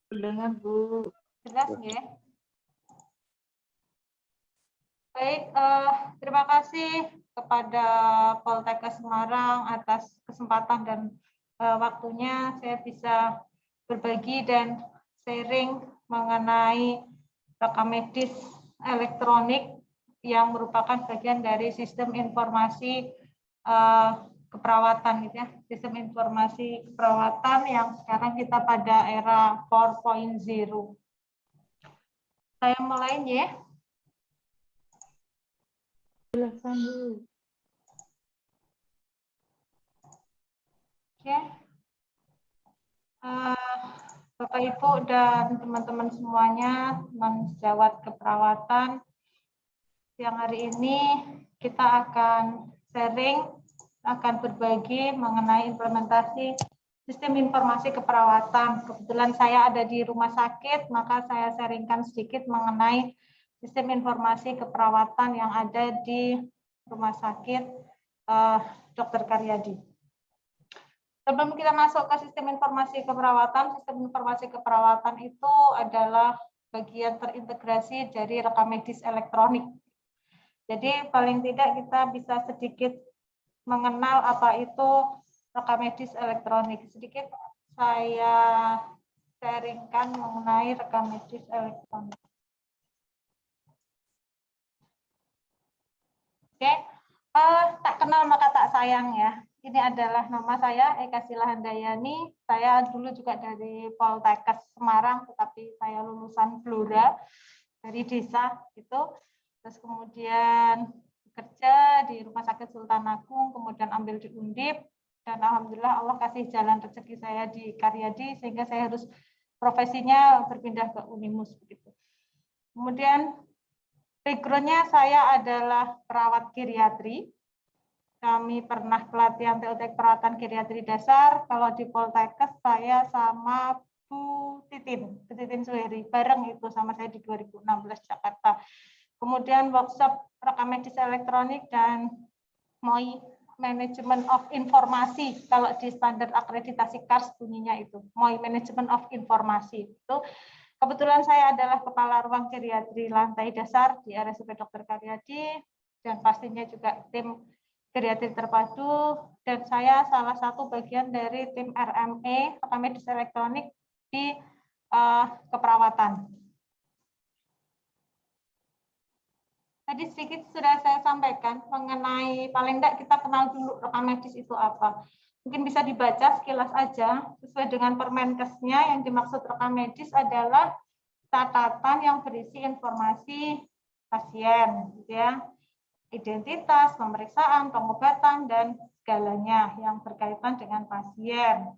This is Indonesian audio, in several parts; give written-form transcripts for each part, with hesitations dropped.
Dengan Bu. Jelas ya? Baik, terima kasih kepada Poltekkes Semarang atas kesempatan dan waktunya saya bisa berbagi dan sharing mengenai rekam medis elektronik yang merupakan bagian dari sistem informasi keperawatan gitu ya, sistem informasi keperawatan yang sekarang kita pada era 4.0. Saya mulai ya. Silakan Bu. Oke. Bapak Ibu dan teman-teman semuanya, teman sejawat keperawatan, siang hari ini kita akan sharing, akan berbagi mengenai implementasi sistem informasi keperawatan. Kebetulan saya ada di rumah sakit, maka saya sharingkan sedikit mengenai sistem informasi keperawatan yang ada di rumah sakit Dr. Karyadi. Sebelum kita masuk ke sistem informasi keperawatan itu adalah bagian terintegrasi dari rekam medis elektronik. Jadi paling tidak kita bisa sedikit mengenal apa itu rekam medis elektronik. Sedikit saya sharingkan mengenai rekam medis elektronik. Oke, tak kenal maka tak sayang ya. Ini adalah nama saya, Eka Sila Handayani. Saya dulu juga dari Poltekkes Semarang, tetapi saya lulusan Blora dari desa gitu. Terus kemudian bekerja di Rumah Sakit Sultan Agung, kemudian ambil di Undip, dan alhamdulillah Allah kasih jalan rezeki saya di Karyadi sehingga saya harus profesinya berpindah ke Unimus begitu. Kemudian background-nya saya adalah perawat geriatri. Kami pernah pelatihan TOT perawatan geriatri dasar. Kalau di Poltekkes saya sama Bu Titin Suheri, bareng itu sama saya di 2016 Jakarta. Kemudian workshop rekam medis elektronik dan MOI Management of Informasi. Kalau di standar akreditasi KARS bunyinya itu MOI Management of Informasi. Itu kebetulan saya adalah kepala ruang geriatri lantai dasar di RSUP Dr. Karyadi dan pastinya juga tim geriatri terpadu, dan saya salah satu bagian dari tim RME rekam medis elektronik di keperawatan. Tadi sedikit sudah saya sampaikan mengenai paling tidak kita kenal dulu rekam medis itu apa. Mungkin bisa dibaca sekilas aja sesuai dengan Permenkesnya. Yang dimaksud rekam medis adalah catatan yang berisi informasi pasien, gitu ya. Identitas, pemeriksaan, pengobatan, dan segalanya yang berkaitan dengan pasien,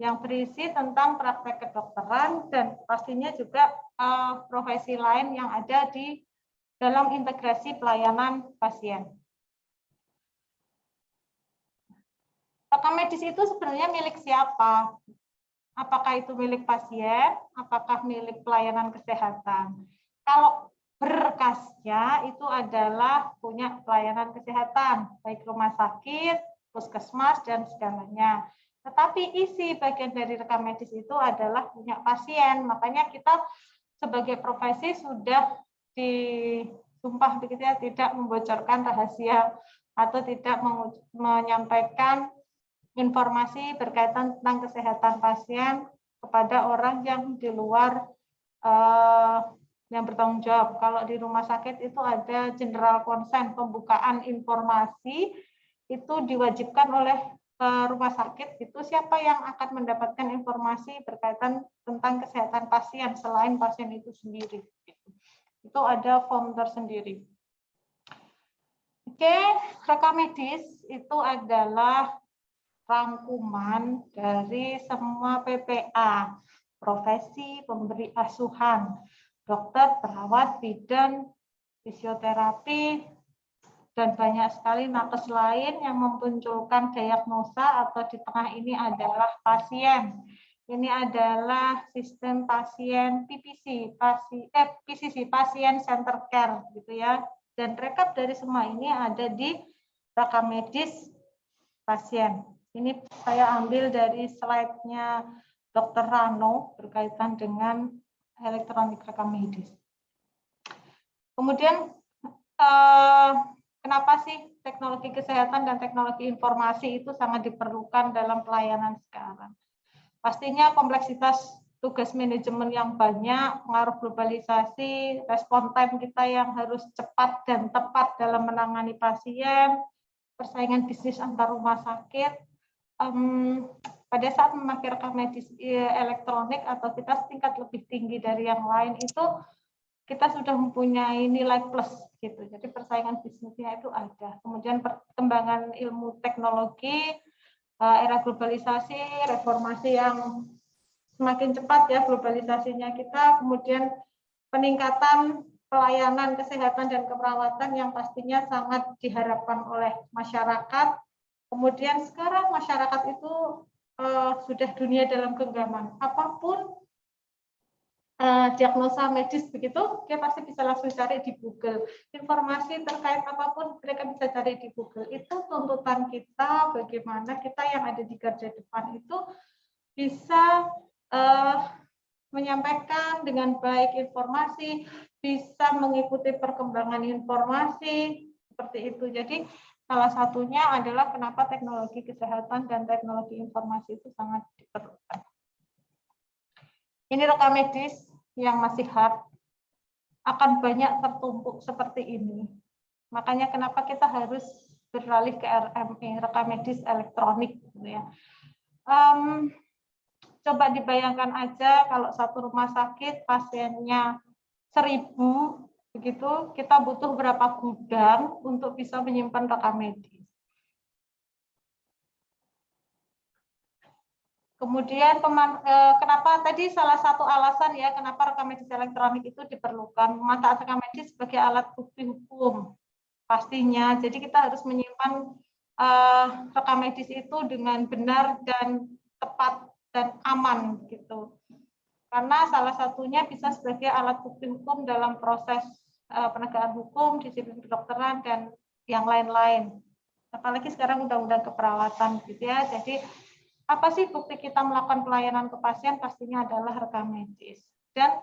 yang berisi tentang praktek kedokteran dan pastinya juga profesi lain yang ada di dalam integrasi pelayanan pasien. Rekam medis itu sebenarnya milik siapa? Apakah itu milik pasien? Apakah milik pelayanan kesehatan? Kalau berkasnya itu adalah punya pelayanan kesehatan, baik rumah sakit, puskesmas, dan segalanya. Tetapi isi bagian dari rekam medis itu adalah punya pasien. Makanya kita sebagai profesi sudah disumpah begitu ya, tidak membocorkan rahasia atau tidak menyampaikan informasi berkaitan tentang kesehatan pasien kepada orang yang di luar yang bertanggung jawab. Kalau di rumah sakit itu ada general consent, pembukaan informasi itu diwajibkan oleh rumah sakit, itu siapa yang akan mendapatkan informasi berkaitan tentang kesehatan pasien selain pasien itu sendiri. Itu ada form tersendiri. Oke, rekam medis itu adalah rangkuman dari semua PPA, profesi pemberi asuhan, dokter, perawat, bidan, fisioterapi, dan banyak sekali nakes lain yang memunculkan diagnosa atau di tengah ini adalah pasien. Ini adalah sistem pasien PPC, PCC, Pasien Center Care, gitu ya. Dan rekap dari semua ini ada di rekam medis pasien. Ini saya ambil dari slide-nya Dr. Rano berkaitan dengan elektronik rekam medis. Kemudian kenapa sih teknologi kesehatan dan teknologi informasi itu sangat diperlukan dalam pelayanan sekarang? Pastinya kompleksitas tugas manajemen yang banyak, pengaruh globalisasi, respon time kita yang harus cepat dan tepat dalam menangani pasien, persaingan bisnis antar rumah sakit. Pada saat memakai rekam medis elektronik atau kita tingkat lebih tinggi dari yang lain itu kita sudah mempunyai nilai plus gitu. Jadi persaingan bisnisnya itu ada. Kemudian perkembangan ilmu teknologi, era globalisasi, reformasi yang semakin cepat ya globalisasinya kita, kemudian peningkatan pelayanan kesehatan dan keperawatan yang pastinya sangat diharapkan oleh masyarakat. Kemudian sekarang masyarakat itu sudah dunia dalam genggaman. Apapun diagnosa medis begitu, dia pasti bisa langsung cari di Google. Informasi terkait apapun mereka bisa cari di Google. Itu tuntutan kita bagaimana kita yang ada di garda depan itu bisa menyampaikan dengan baik informasi, bisa mengikuti perkembangan informasi seperti itu. Jadi salah satunya adalah kenapa teknologi kesehatan dan teknologi informasi itu sangat diperlukan. Ini rekam medis yang masih hard akan banyak tertumpuk seperti ini. Makanya kenapa kita harus beralih ke RME, rekam medis elektronik gitu ya. Coba dibayangkan aja kalau satu rumah sakit pasiennya 1000 begitu, kita butuh berapa gudang untuk bisa menyimpan rekam medis. Kemudian kenapa tadi salah satu alasan ya kenapa rekam medis elektronik itu diperlukan, memanfaatkan rekam medis sebagai alat bukti hukum pastinya. Jadi kita harus menyimpan rekam medis itu dengan benar dan tepat dan aman gitu. Karena salah satunya bisa sebagai alat bukti hukum dalam proses penegakan hukum, disiplin kedokteran dan yang lain-lain. Apalagi sekarang undang-undang keperawatan gitu ya. Jadi apa sih bukti kita melakukan pelayanan ke pasien? Pastinya adalah rekam medis. Dan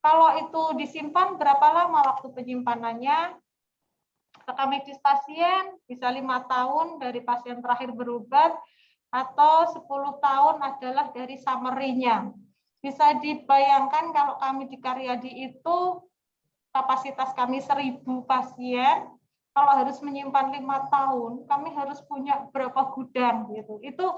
kalau itu disimpan, berapa lama waktu penyimpanannya? Rekam medis pasien bisa 5 tahun dari pasien terakhir berobat, atau 10 tahun adalah dari summary-nya. Bisa dibayangkan kalau kami di Karyadi itu kapasitas kami 1000 pasien, kalau harus menyimpan 5 tahun, kami harus punya berapa gudang gitu. Itu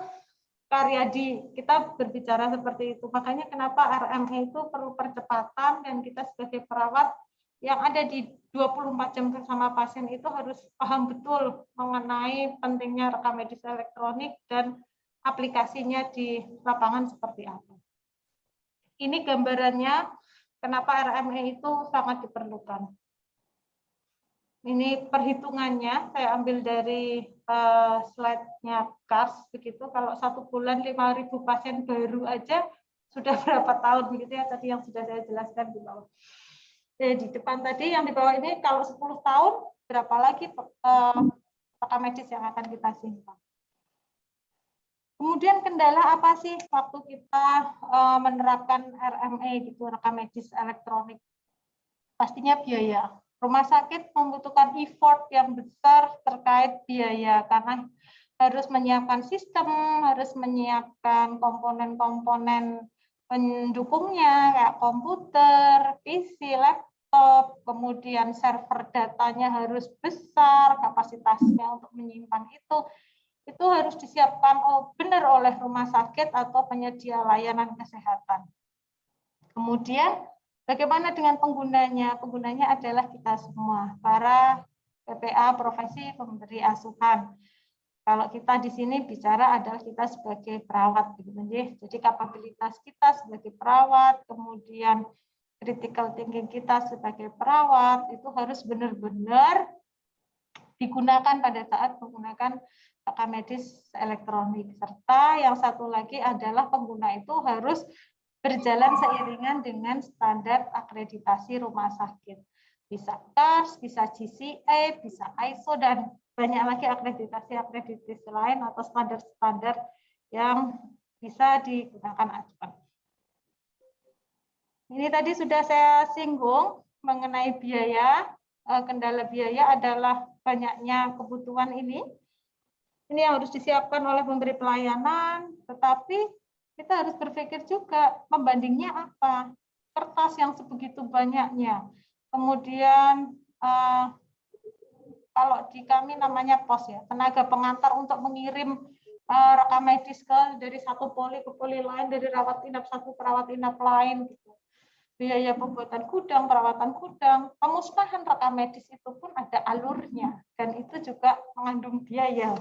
Karyadi, kita berbicara seperti itu. Makanya kenapa RME itu perlu percepatan dan kita sebagai perawat yang ada di 24 jam bersama pasien itu harus paham betul mengenai pentingnya rekam medis elektronik dan aplikasinya di lapangan seperti apa. Ini gambarannya kenapa RME itu sangat diperlukan. Ini perhitungannya, saya ambil dari slide-nya KARS begitu. Kalau 1 bulan 5.000 pasien baru aja sudah berapa tahun begitu ya tadi yang sudah saya jelaskan di bawah. Di depan tadi yang di bawah ini kalau 10 tahun berapa lagi rekam medis yang akan kita simpan. Kemudian kendala apa sih waktu kita menerapkan RME gitu, rekam medis elektronik? Pastinya biaya. Rumah sakit membutuhkan effort yang besar terkait biaya karena harus menyiapkan sistem, harus menyiapkan komponen-komponen pendukungnya kayak komputer, PC, laptop, kemudian server datanya harus besar, kapasitasnya untuk menyimpan itu harus disiapkan benar oleh rumah sakit atau penyedia layanan kesehatan. Kemudian bagaimana dengan penggunanya? Penggunanya adalah kita semua, para PPA, profesi pemberi asuhan. Kalau kita di sini bicara adalah kita sebagai perawat, jadi kapabilitas kita sebagai perawat, kemudian critical thinking kita sebagai perawat itu harus benar-benar digunakan pada saat menggunakan rekam medis elektronik. Serta yang satu lagi adalah pengguna itu harus berjalan seiringan dengan standar akreditasi rumah sakit. Bisa KARS, bisa GCA, bisa ISO, dan banyak lagi akreditasi-akreditasi lain atau standar-standar yang bisa digunakan acuan. Ini tadi sudah saya singgung mengenai biaya. Kendala biaya adalah banyaknya kebutuhan ini. Ini yang harus disiapkan oleh pemberi pelayanan, tetapi kita harus berpikir juga pembandingnya apa. Kertas yang sebegitu banyaknya. Kemudian kalau di kami namanya pos ya, tenaga pengantar untuk mengirim rekam medis dari satu poli ke poli lain, dari rawat inap satu ke rawat inap lain gitu. Biaya pembuatan gudang, perawatan gudang, pemusnahan rekam medis itu pun ada alurnya dan itu juga mengandung biaya.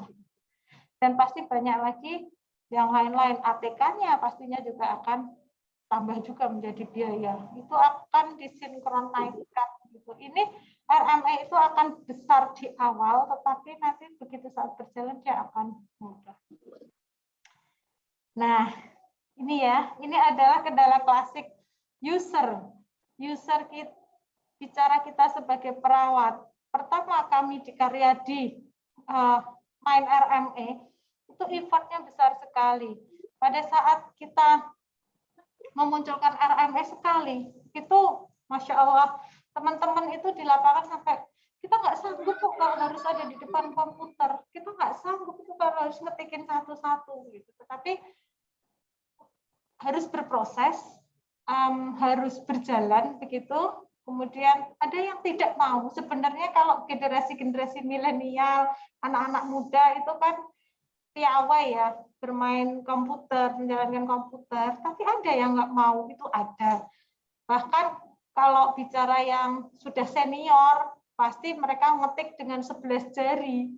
Dan pasti banyak lagi yang lain-lain, ATK-nya pastinya juga akan tambah juga menjadi biaya. Itu akan disinkronkan gitu. Ini RME itu akan besar di awal, tetapi nanti begitu saat berjalan dia akan mudah. Nah, ini ya, ini adalah kendala klasik user kita, bicara kita sebagai perawat. Pertama kami di Karyadi main RME itu effortnya besar sekali. Pada saat kita memunculkan RME sekali, itu Masya Allah, teman-teman itu di lapangan sampai kita nggak sanggup kok kalau harus ada di depan komputer, kita nggak sanggup itu kalau harus ngetikin satu-satu gitu. Tetapi harus berproses, harus berjalan begitu. Kemudian ada yang tidak mau. Sebenarnya kalau generasi-generasi milenial, anak-anak muda itu kan piawai ya, bermain komputer, menjalankan komputer. Tapi ada yang nggak mau, itu ada. Bahkan kalau bicara yang sudah senior, pasti mereka ngetik dengan 11 jari.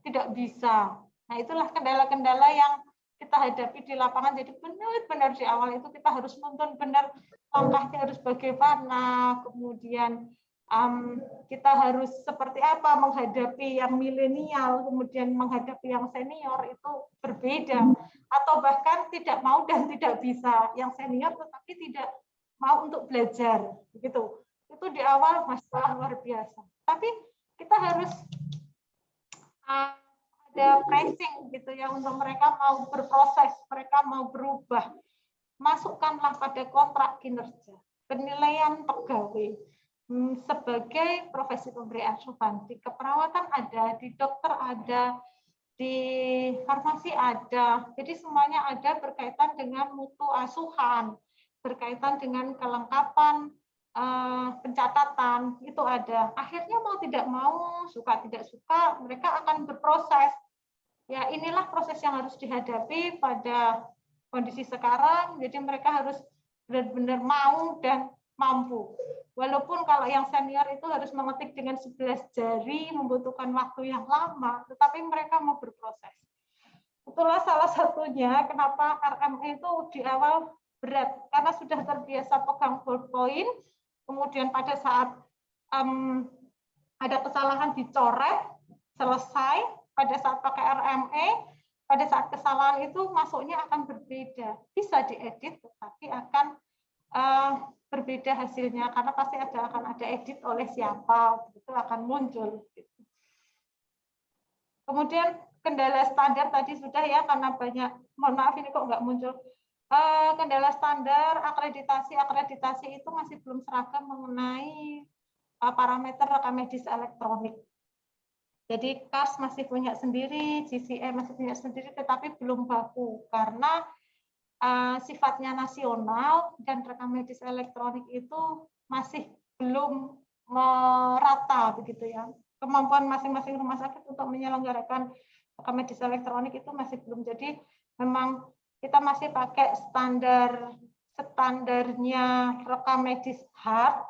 Tidak bisa. Nah, itulah kendala-kendala yang kita hadapi di lapangan. Jadi benar-benar di awal itu kita harus nonton benar langkahnya harus bagaimana, kemudian kita harus seperti apa menghadapi yang milenial, kemudian menghadapi yang senior itu berbeda, atau bahkan tidak mau dan tidak bisa yang senior tetapi tidak mau untuk belajar, begitu. Itu di awal masalah luar biasa. Tapi kita harus ada pressing gitu ya untuk mereka mau berproses, mereka mau berubah. Masukkanlah pada kontrak kinerja, penilaian pegawai sebagai profesi pemberi asuhan. Di keperawatan ada, di dokter ada, di farmasi ada. Jadi semuanya ada berkaitan dengan mutu asuhan, berkaitan dengan kelengkapan pencatatan, itu ada. Akhirnya mau tidak mau, suka tidak suka, mereka akan berproses. Ya, inilah proses yang harus dihadapi pada kondisi sekarang. Jadi mereka harus benar-benar mau dan mampu. Walaupun kalau yang senior itu harus mengetik dengan 11 jari, membutuhkan waktu yang lama, tetapi mereka mau berproses. Itulah salah satunya kenapa RME itu di awal berat, karena sudah terbiasa pegang ballpoint, kemudian pada saat ada kesalahan dicoret, selesai. Pada saat pakai RME, pada saat kesalahan itu masuknya akan berbeda. Bisa diedit, tetapi akan berbeda hasilnya, karena pasti akan ada edit oleh siapa, itu akan muncul. Kemudian kendala standar tadi sudah ya, karena banyak, mohon maaf ini kok nggak muncul. Kendala standar akreditasi itu masih belum seragam mengenai parameter rekam medis elektronik. Jadi KARS masih punya sendiri, GCE masih punya sendiri, tetapi belum baku karena sifatnya nasional dan rekam medis elektronik itu masih belum merata begitu ya. Kemampuan masing-masing rumah sakit untuk menyelenggarakan rekam medis elektronik itu masih belum. Jadi memang kita masih pakai standarnya rekam medis hard,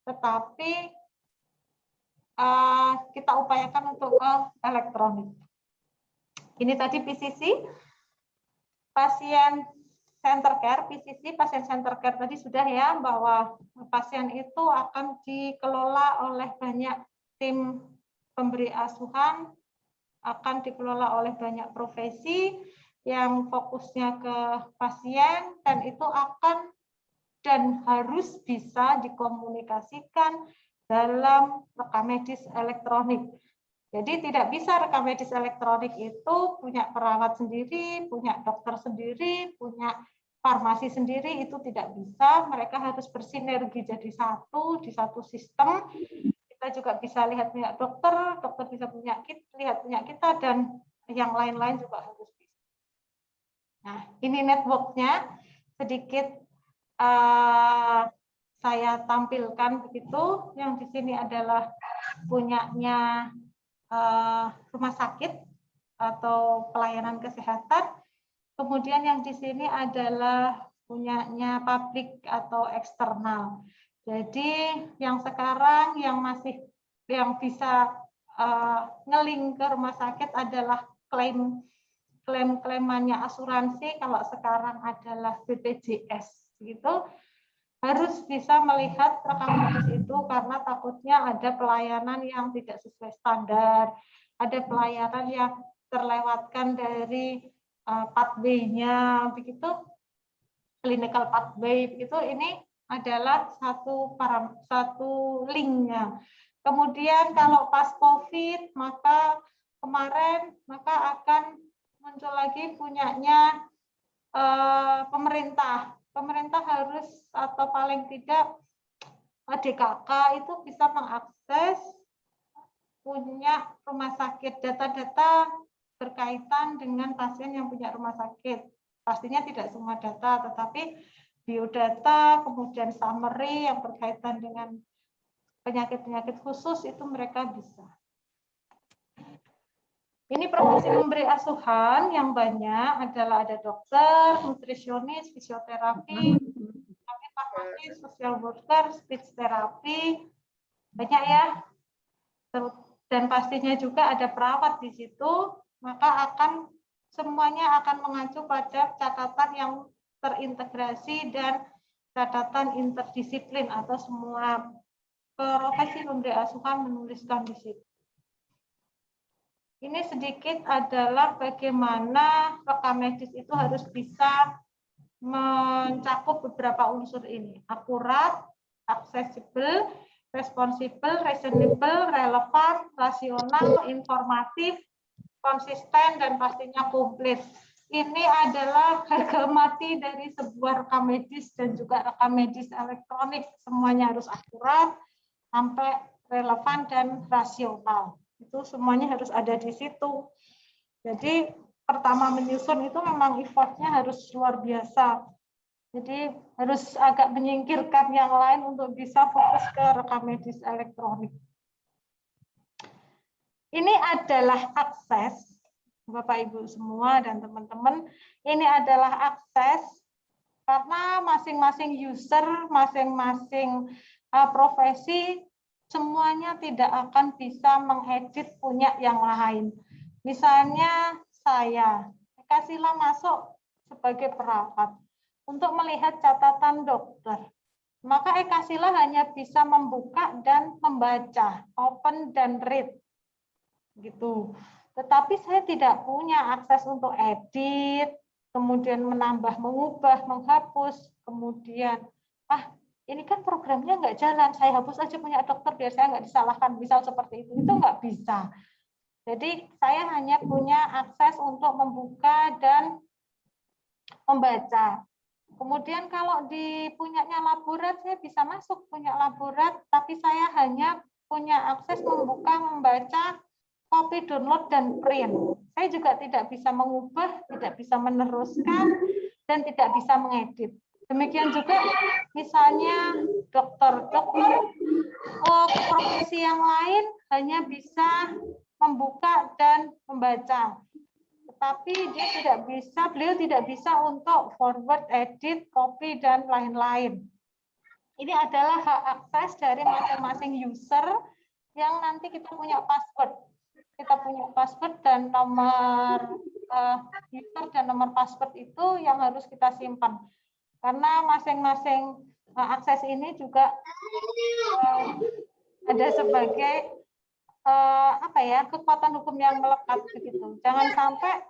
tetapi kita upayakan untuk ke elektronik. Ini tadi PCC, pasien center care, PCC, pasien center care tadi sudah ya, bahwa pasien itu akan dikelola oleh banyak tim pemberi asuhan, akan dikelola oleh banyak profesi yang fokusnya ke pasien, dan itu akan dan harus bisa dikomunikasikan dalam rekam medis elektronik. Jadi tidak bisa rekam medis elektronik itu punya perawat sendiri, punya dokter sendiri, punya farmasi sendiri, itu tidak bisa. Mereka harus bersinergi jadi satu di satu sistem. Kita juga bisa lihat punya dokter, dokter bisa lihat punya kita, dan yang lain-lain juga harus bisa. Nah, ini networknya sedikit saya tampilkan begitu. Yang di sini adalah punyanya rumah sakit atau pelayanan kesehatan. Kemudian yang di sini adalah punyanya publik atau eksternal. Jadi yang sekarang yang bisa ngeling ke rumah sakit adalah klaim-klaimannya asuransi. Kalau sekarang adalah BPJS gitu. Harus bisa melihat rekam medis itu karena takutnya ada pelayanan yang tidak sesuai standar, ada pelayanan yang terlewatkan dari pathway-nya begitu, clinical pathway begitu. Ini adalah satu link-nya. Kemudian kalau pas COVID maka akan muncul lagi punyanya pemerintah. Pemerintah harus atau paling tidak DKK itu bisa mengakses punya rumah sakit, data-data berkaitan dengan pasien yang punya rumah sakit. Pastinya tidak semua data, tetapi biodata, kemudian summary yang berkaitan dengan penyakit-penyakit khusus itu mereka bisa. Ini profesi memberi asuhan yang banyak adalah ada dokter, nutrisionis, fisioterapi, farmasis, social worker, speech therapy, banyak ya. Dan pastinya juga ada perawat di situ, maka semuanya akan mengacu pada catatan yang terintegrasi dan catatan interdisiplin atau semua profesi memberi asuhan menuliskan di situ. Ini sedikit adalah bagaimana rekam medis itu harus bisa mencakup beberapa unsur ini. Akurat, aksesibel, responsibel, reasonable, relevan, rasional, informatif, konsisten, dan pastinya komplit. Ini adalah harga mati dari sebuah rekam medis dan juga rekam medis elektronik. Semuanya harus akurat, sampai relevan dan rasional. Itu semuanya harus ada di situ. Jadi pertama menyusun itu memang effortnya harus luar biasa. Jadi harus agak menyingkirkan yang lain untuk bisa fokus ke rekam medis elektronik. Ini adalah akses, Bapak Ibu semua dan teman-teman. Ini adalah akses karena masing-masing user, masing-masing profesi semuanya tidak akan bisa mengedit punya yang lain. Misalnya saya, kasihlah masuk sebagai perawat untuk melihat catatan dokter. Maka Ekasila hanya bisa membuka dan membaca, open dan read. Gitu. Tetapi saya tidak punya akses untuk edit, kemudian menambah, mengubah, menghapus, kemudian ini kan programnya nggak jalan, saya hapus aja punya dokter biar saya nggak disalahkan, misal seperti itu nggak bisa. Jadi saya hanya punya akses untuk membuka dan membaca. Kemudian kalau di punyanya laborat, saya bisa masuk punya laborat, tapi saya hanya punya akses membuka, membaca, copy, download, dan print. Saya juga tidak bisa mengubah, tidak bisa meneruskan, dan tidak bisa mengedit. Demikian juga misalnya dokter profesi yang lain hanya bisa membuka dan membaca. Tetapi beliau tidak bisa untuk forward, edit, copy, dan lain-lain. Ini adalah hak akses dari masing-masing user yang nanti kita punya password. Kita punya password dan nomor user dan nomor password itu yang harus kita simpan. Karena masing-masing akses ini juga ada sebagai kekuatan hukum yang melekat begitu. Jangan sampai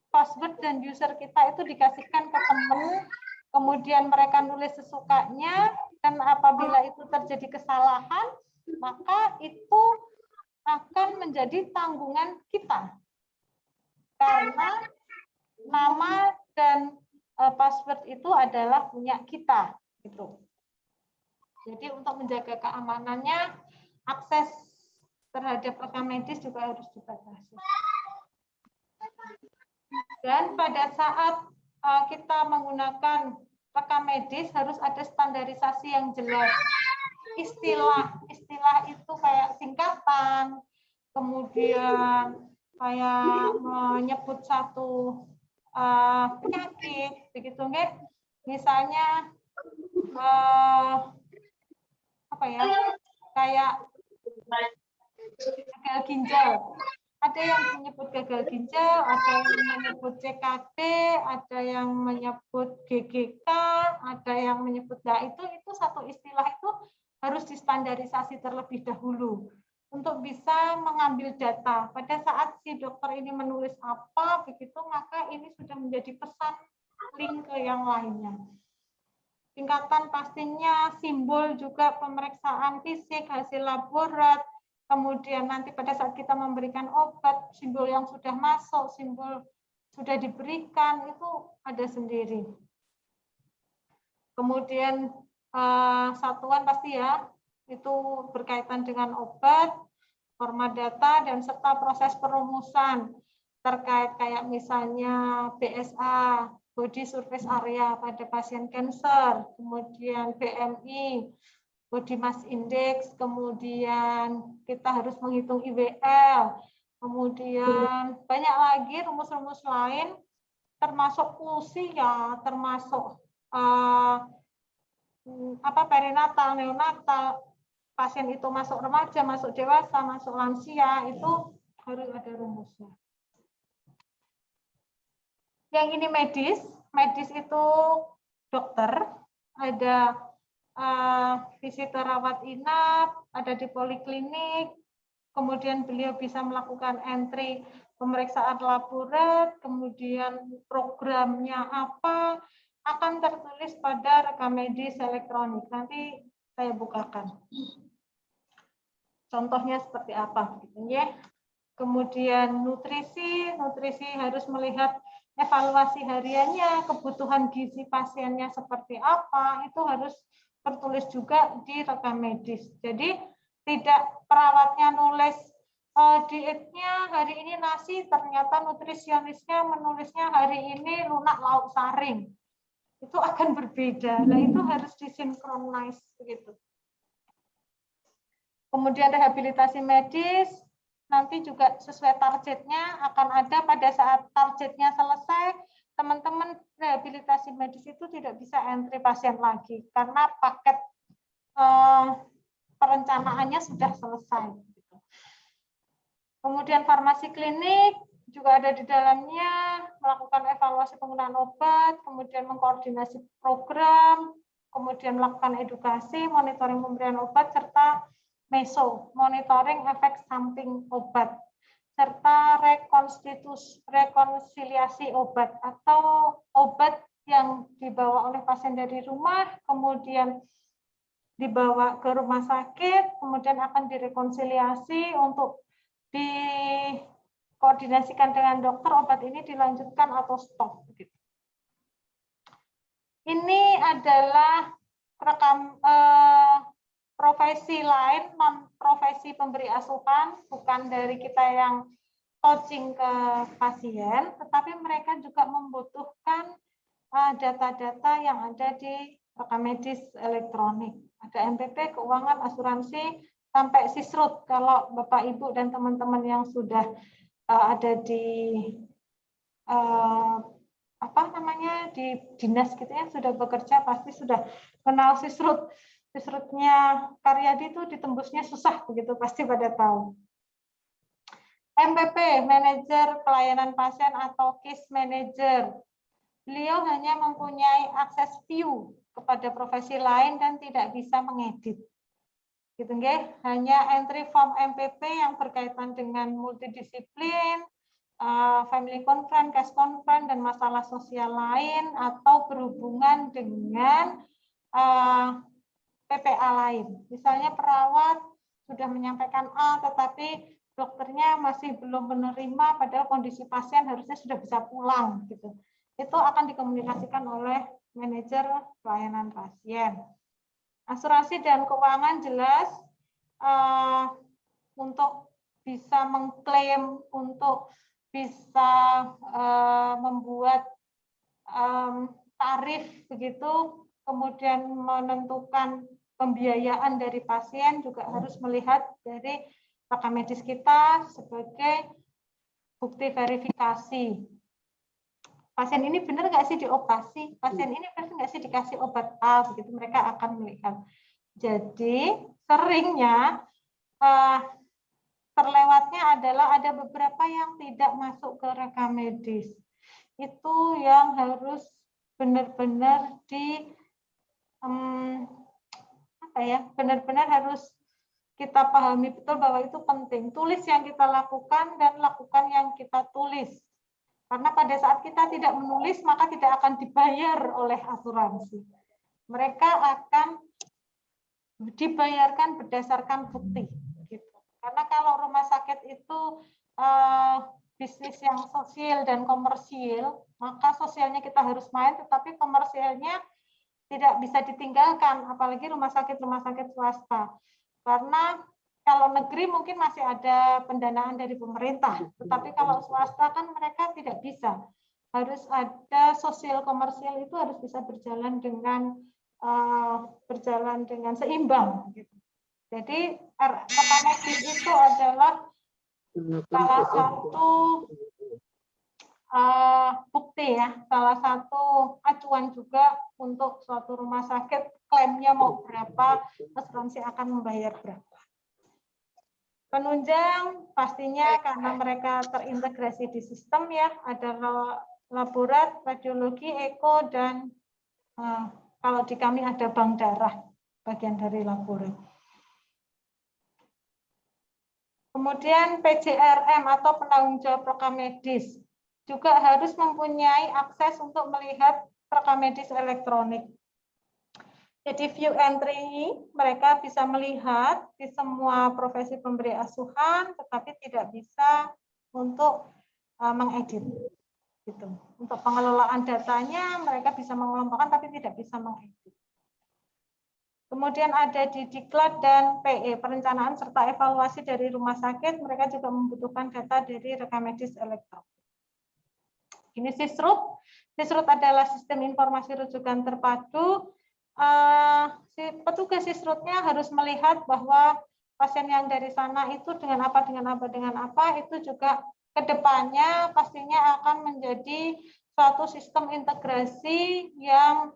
password dan user kita itu dikasihkan ke teman, kemudian mereka nulis sesukanya, dan apabila itu terjadi kesalahan, maka itu akan menjadi tanggungan kita. Karena nama dan password itu adalah punya kita. Gitu. Jadi untuk menjaga keamanannya, akses terhadap rekam medis juga harus dibatasi. Dan pada saat kita menggunakan rekam medis harus ada standarisasi yang jelas. Istilah itu kayak singkatan, kemudian kayak menyebut satu penyakit, begitu nggak? Misalnya apa ya? Kayak gagal ginjal. Ada yang menyebut gagal ginjal, ada yang menyebut CKD, ada yang menyebut GGK, ada yang menyebut itu satu istilah itu harus distandarisasi terlebih dahulu untuk bisa mengambil data. Pada saat si dokter ini menulis apa, begitu maka ini sudah menjadi pesan link ke yang lainnya. Tingkatan pastinya, simbol juga pemeriksaan fisik, hasil laborat, kemudian nanti pada saat kita memberikan obat, simbol yang sudah masuk, simbol sudah diberikan, itu ada sendiri. Kemudian satuan pasti ya, itu berkaitan dengan obat, format data, dan serta proses perumusan terkait kayak misalnya BSA, Body Surface Area pada pasien kanker, kemudian BMI, Body Mass Index, kemudian kita harus menghitung IWL, kemudian banyak lagi rumus-rumus lain, termasuk usia, termasuk perinatal, neonatal, pasien itu masuk remaja, masuk dewasa, masuk lansia, itu harus ada rumusnya. Yang ini medis itu dokter, ada visitor rawat inap, ada di poliklinik, kemudian beliau bisa melakukan entry pemeriksaan laborat, kemudian programnya apa, akan tertulis pada rekam medis elektronik. Nanti saya bukakan. Contohnya seperti apa, gitu ya. Kemudian nutrisi harus melihat evaluasi hariannya, kebutuhan gizi pasiennya seperti apa, itu harus tertulis juga di rekam medis. Jadi tidak perawatnya nulis dietnya hari ini nasi, ternyata nutrisionisnya menulisnya hari ini lunak lauk saring. Itu akan berbeda. Nah, itu harus disinkronize begitu. Kemudian rehabilitasi medis, nanti juga sesuai targetnya akan ada pada saat targetnya selesai, teman-teman rehabilitasi medis itu tidak bisa entry pasien lagi karena paket perencanaannya sudah selesai. Kemudian farmasi klinik juga ada di dalamnya, melakukan evaluasi penggunaan obat, kemudian mengkoordinasi program, kemudian melakukan edukasi, monitoring pemberian obat, serta MESO, monitoring efek samping obat, serta rekonsiliasi obat atau obat yang dibawa oleh pasien dari rumah, kemudian dibawa ke rumah sakit, kemudian akan direkonsiliasi untuk dikoordinasikan dengan dokter, obat ini dilanjutkan atau stop. Ini adalah profesi lain, non profesi pemberi asuhan, bukan dari kita yang coaching ke pasien, tetapi mereka juga membutuhkan data-data yang ada di rekam medis elektronik. Ada MPP, keuangan, asuransi, sampai sisrut. Kalau Bapak, Ibu, dan teman-teman yang sudah ada di di dinas gitu ya, sudah bekerja pasti sudah kenal sisrut. Sisrutnya Karyadi itu ditembusnya susah begitu, pasti pada tahu. MPP, manajer pelayanan pasien atau case manager. Beliau hanya mempunyai akses view kepada profesi lain dan tidak bisa mengedit. Gitu nggih, hanya entry form MPP yang berkaitan dengan multidisiplin, family conference, case conference, dan masalah sosial lain atau berhubungan dengan PPA lain. Misalnya perawat sudah menyampaikan A, tetapi dokternya masih belum menerima, padahal kondisi pasien harusnya sudah bisa pulang gitu. Itu akan dikomunikasikan oleh manajer pelayanan pasien. Asuransi dan keuangan jelas untuk bisa mengklaim, untuk bisa membuat tarif begitu, kemudian menentukan pembiayaan dari pasien juga harus melihat dari rekam medis kita sebagai bukti verifikasi. Pasien ini benar nggak sih dioperasi? Pasien ini benar nggak sih dikasih obat A? Begitu mereka akan melihat. Jadi seringnya terlewatnya adalah ada beberapa yang tidak masuk ke rekam medis. Itu yang harus benar-benar benar-benar harus kita pahami betul bahwa itu penting. Tulis yang kita lakukan dan lakukan yang kita tulis. Karena pada saat kita tidak menulis, maka tidak akan dibayar oleh asuransi. Mereka akan dibayarkan berdasarkan bukti. Gitu. Karena kalau rumah sakit itu bisnis yang sosial dan komersial, maka sosialnya kita harus main, tetapi komersialnya tidak bisa ditinggalkan, apalagi rumah sakit swasta. Karena kalau negeri mungkin masih ada pendanaan dari pemerintah, tetapi kalau swasta kan mereka tidak bisa. Harus ada sosial komersial, itu harus bisa berjalan dengan seimbang. Gitu. Jadi rekam medis itu adalah salah satu bukti ya, salah satu acuan juga untuk suatu rumah sakit klaimnya mau berapa, asuransi akan membayar berapa. Penunjang pastinya karena mereka terintegrasi di sistem ya, ada laborat, radiologi, eko, dan kalau di kami ada bank darah, bagian dari laborat. Kemudian PJRM atau penanggung jawab rekam medis juga harus mempunyai akses untuk melihat rekam medis elektronik. Jadi view entry mereka bisa melihat di semua profesi pemberi asuhan, tetapi tidak bisa untuk mengedit. Gitu. Untuk pengelolaan datanya mereka bisa mengelompokkan, tapi tidak bisa mengedit. Kemudian ada di Diklat dan PE, perencanaan serta evaluasi dari rumah sakit, mereka juga membutuhkan data dari rekam medis elektronik. Ini SISRUT. SISRUT adalah sistem informasi rujukan terpadu. Si petugas SISRUT-nya harus melihat bahwa pasien yang dari sana itu dengan apa, itu juga ke depannya pastinya akan menjadi suatu sistem integrasi yang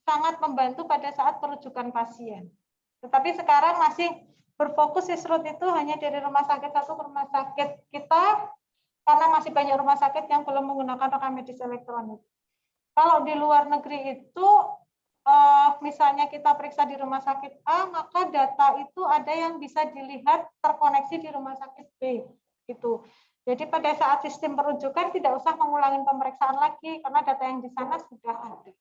sangat membantu pada saat perujukan pasien. Tetapi sekarang masih berfokus SISRUT itu hanya dari rumah sakit satu ke rumah sakit kita, karena masih banyak rumah sakit yang belum menggunakan rekam medis elektronik. Kalau di luar negeri itu, misalnya kita periksa di rumah sakit A, maka data itu ada yang bisa dilihat terkoneksi di rumah sakit B. Gitu. Jadi pada saat sistem perujukan tidak usah mengulangi pemeriksaan lagi, karena data yang di sana sudah ada.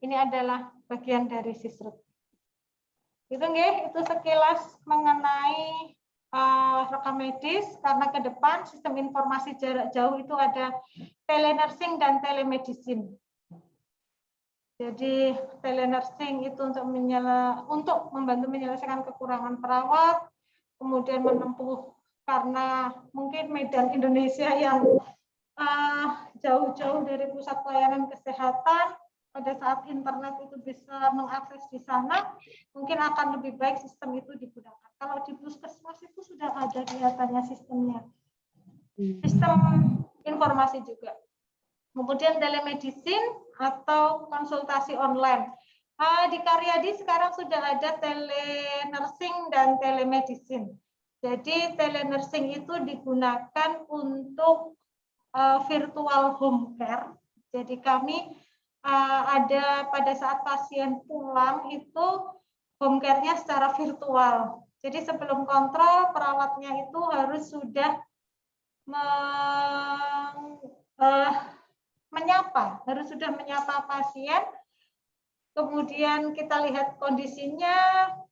Ini adalah bagian dari SISRUT. Itu sekilas mengenai rekam medis, karena ke depan sistem informasi jarak jauh itu ada telenursing dan telemedicine. Jadi telenursing itu untuk membantu menyelesaikan kekurangan perawat, kemudian menempuh karena mungkin medan Indonesia yang jauh-jauh dari pusat pelayanan kesehatan, pada saat internet itu bisa mengakses di sana, mungkin akan lebih baik sistem itu digunakan. Kalau di puskesmas itu sudah ada kelihatannya sistemnya. Sistem informasi juga. Kemudian telemedicine atau konsultasi online. Di Karyadi sekarang sudah ada telenursing dan telemedicine. Jadi telenursing itu digunakan untuk virtual home care. Jadi kami ada pada saat pasien pulang itu home care-nya secara virtual. Jadi sebelum kontrol, perawatnya itu harus sudah menyapa pasien. Kemudian kita lihat kondisinya,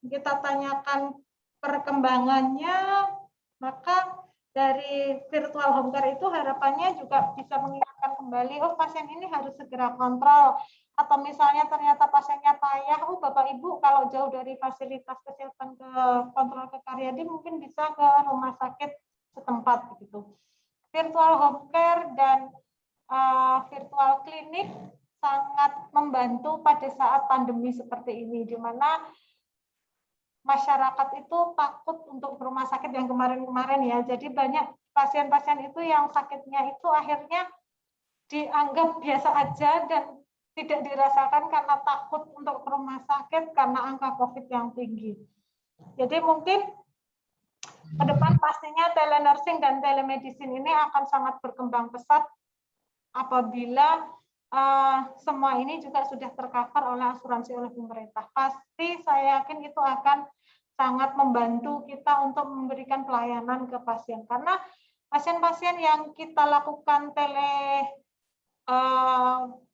kita tanyakan perkembangannya, maka dari virtual home care itu harapannya juga bisa mengingatkan kembali, oh pasien ini harus segera kontrol. Atau misalnya ternyata pasiennya payah, oh Bapak Ibu kalau jauh dari fasilitas kesehatan ke kontrol ke Karyadi mungkin bisa ke rumah sakit setempat begitu. Virtual home care dan virtual klinik sangat membantu pada saat pandemi seperti ini, di mana masyarakat itu takut untuk ke rumah sakit yang kemarin-kemarin ya. Jadi banyak pasien-pasien itu yang sakitnya itu akhirnya dianggap biasa aja dan tidak dirasakan karena takut untuk ke rumah sakit karena angka COVID yang tinggi. Jadi mungkin ke depan pastinya telenursing dan telemedicine ini akan sangat berkembang pesat apabila semua ini juga sudah tercover oleh asuransi oleh pemerintah. Pasti saya yakin itu akan sangat membantu kita untuk memberikan pelayanan ke pasien. Karena pasien-pasien yang kita lakukan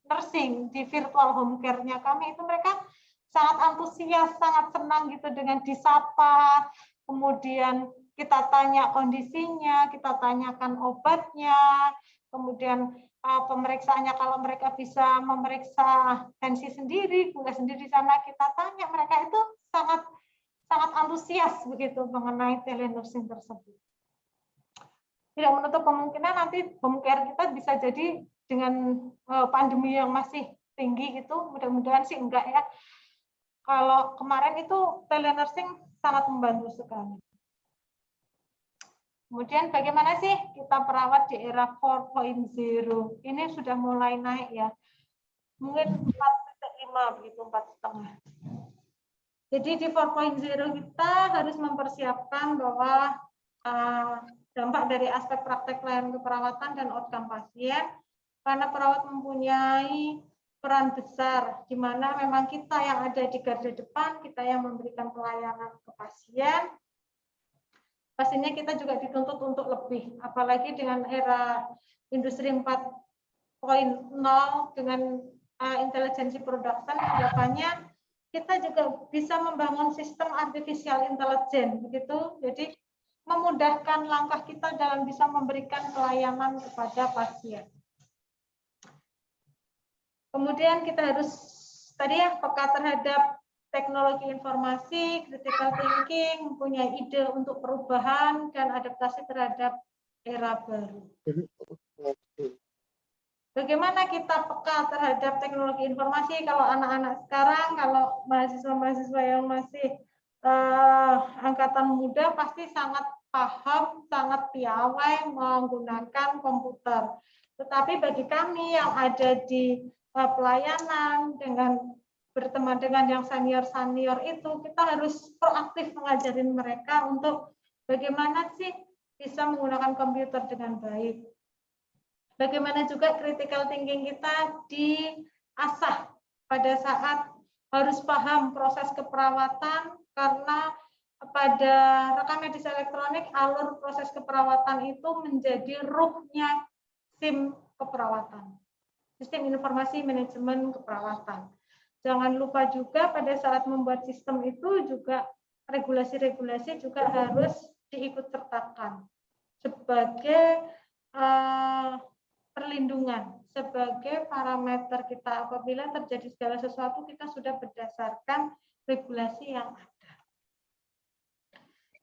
nursing di virtual home care-nya kami itu mereka sangat antusias, sangat senang gitu dengan disapa, kemudian kita tanya kondisinya, kita tanyakan obatnya, kemudian pemeriksaannya kalau mereka bisa memeriksa tensi sendiri, gula sendiri sana kita tanya, mereka itu sangat antusias begitu mengenai telenursing tersebut. Tidak menutup kemungkinan nanti home care kita bisa jadi dengan pandemi yang masih tinggi itu, mudah-mudahan sih enggak ya. Kalau kemarin itu telenursing sangat membantu sekali. Kemudian bagaimana sih kita perawat di era 4.0? Ini sudah mulai naik ya. Mungkin 4,5 begitu, 4,5. Jadi di 4.0 kita harus mempersiapkan bahwa dampak dari aspek praktek pelayanan keperawatan dan outcome pasien, karena perawat mempunyai peran besar di mana memang kita yang ada di garda depan, kita yang memberikan pelayanan ke pasien. Pastinya kita juga dituntut untuk lebih, apalagi dengan era industri 4.0 dengan intelijensi production, harapannya kita juga bisa membangun sistem artificial intelligence begitu. Jadi memudahkan langkah kita dalam bisa memberikan pelayanan kepada pasien. Kemudian kita harus tadi ya peka terhadap teknologi informasi, critical thinking, mempunyai ide untuk perubahan dan adaptasi terhadap era baru. Bagaimana kita peka terhadap teknologi informasi? Kalau anak-anak sekarang, kalau mahasiswa-mahasiswa yang masih angkatan muda pasti sangat paham, sangat piawai menggunakan komputer. Tetapi bagi kami yang ada di pelayanan dengan berteman dengan yang senior-senior itu, kita harus proaktif mengajarin mereka untuk bagaimana sih bisa menggunakan komputer dengan baik. Bagaimana juga critical thinking kita diasah pada saat harus paham proses keperawatan, karena pada rekam medis elektronik alur proses keperawatan itu menjadi ruhnya SIM keperawatan, sistem informasi manajemen keperawatan. Jangan lupa juga pada saat membuat sistem itu juga regulasi-regulasi juga harus diikut sertakan sebagai perlindungan, sebagai parameter kita apabila terjadi segala sesuatu kita sudah berdasarkan regulasi yang ada.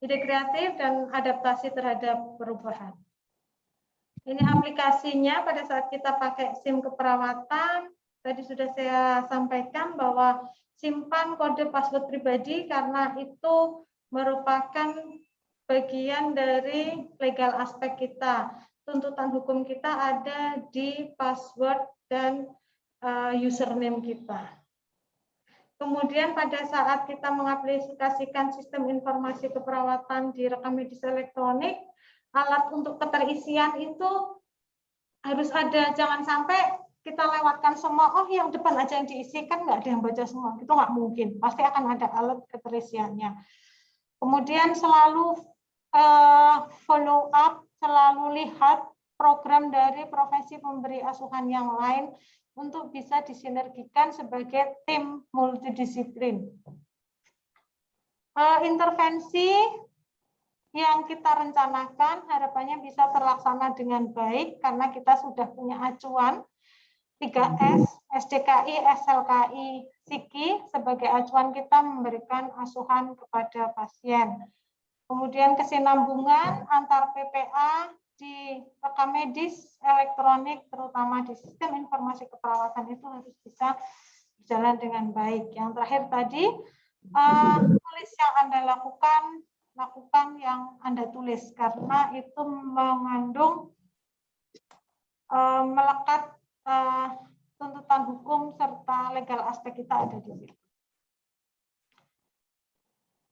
Ide kreatif dan adaptasi terhadap perubahan. Ini aplikasinya pada saat kita pakai SIM keperawatan. Tadi sudah saya sampaikan bahwa simpan kode password pribadi karena itu merupakan bagian dari legal aspek kita. Tuntutan hukum kita ada di password dan username kita. Kemudian pada saat kita mengaplikasikan sistem informasi keperawatan di rekam medis elektronik, alat untuk keterisian itu harus ada, jangan sampai kita lewatkan semua, oh yang depan aja yang diisikan, nggak ada yang baca semua, itu nggak mungkin, pasti akan ada alat keterisiannya. Kemudian selalu follow up, selalu lihat program dari profesi pemberi asuhan yang lain untuk bisa disinergikan sebagai tim multidisiplin. Intervensi yang kita rencanakan harapannya bisa terlaksana dengan baik karena kita sudah punya acuan 3S, SDKI, SLKI, SIKI sebagai acuan kita memberikan asuhan kepada pasien. Kemudian kesinambungan antar PPA di rekam medis elektronik terutama di sistem informasi keperawatan itu harus bisa berjalan dengan baik. Yang terakhir tadi tulis yang Anda lakukan yang Anda tulis karena itu mengandung melekat tuntutan hukum serta legal aspek kita ada di situ.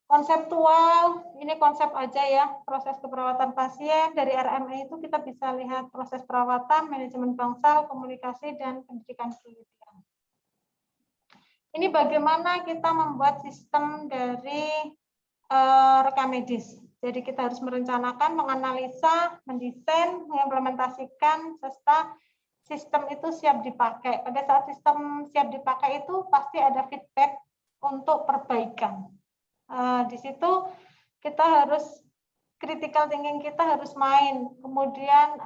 Konseptual, ini konsep aja ya, proses keperawatan pasien. Dari RME itu kita bisa lihat proses perawatan, manajemen bangsal, komunikasi, dan pendidikan penelitian. Ini bagaimana kita membuat sistem dari rekam medis. Jadi kita harus merencanakan, menganalisa, mendesain, mengimplementasikan, serta sistem itu siap dipakai. Pada saat sistem siap dipakai itu pasti ada feedback untuk perbaikan. Di situ kita harus critical thinking kita harus main. Kemudian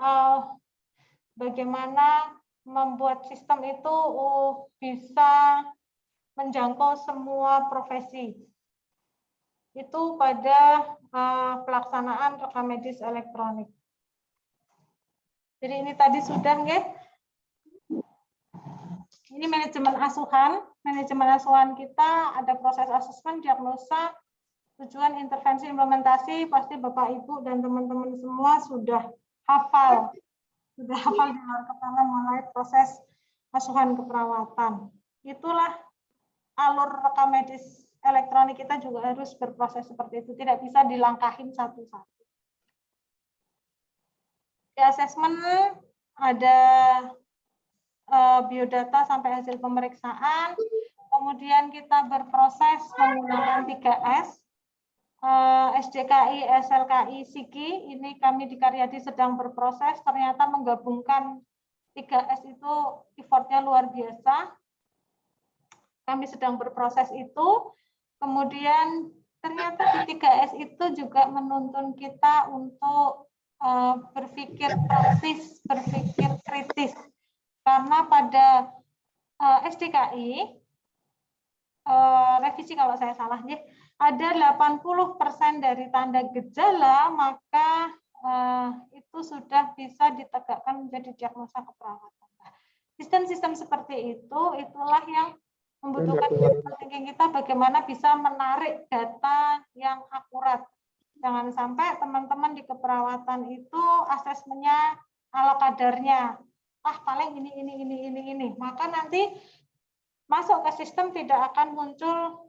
bagaimana membuat sistem itu bisa menjangkau semua profesi. Itu pada pelaksanaan rekam medis elektronik. Jadi ini tadi sudah nggih. Ini manajemen asuhan. Manajemen asuhan kita ada proses asesmen, diagnosa, tujuan, intervensi, implementasi. Pasti Bapak Ibu dan teman-teman semua sudah hafal. Sudah hafal di luar kepala mulai proses asuhan keperawatan. Itulah alur rekam medis elektronik kita juga harus berproses seperti itu. Tidak bisa dilangkahin satu-satu. Di asesmen ada biodata sampai hasil pemeriksaan, kemudian kita berproses menggunakan 3S, SDKI, SLKI, SIKI, ini kami di Karyadi sedang berproses, ternyata menggabungkan 3S itu effortnya luar biasa, kami sedang berproses itu, kemudian ternyata di 3S itu juga menuntun kita untuk berpikir praktis, berpikir kritis. Karena pada SDKI, revisi kalau saya salah, ada 80% dari tanda gejala, maka itu sudah bisa ditegakkan menjadi diagnosa keperawatan. Sistem-sistem seperti itu, itulah yang membutuhkan thinking kita bagaimana bisa menarik data yang akurat. Jangan sampai teman-teman di keperawatan itu asesmennya ala kadarnya. Paling ini. Maka nanti masuk ke sistem tidak akan muncul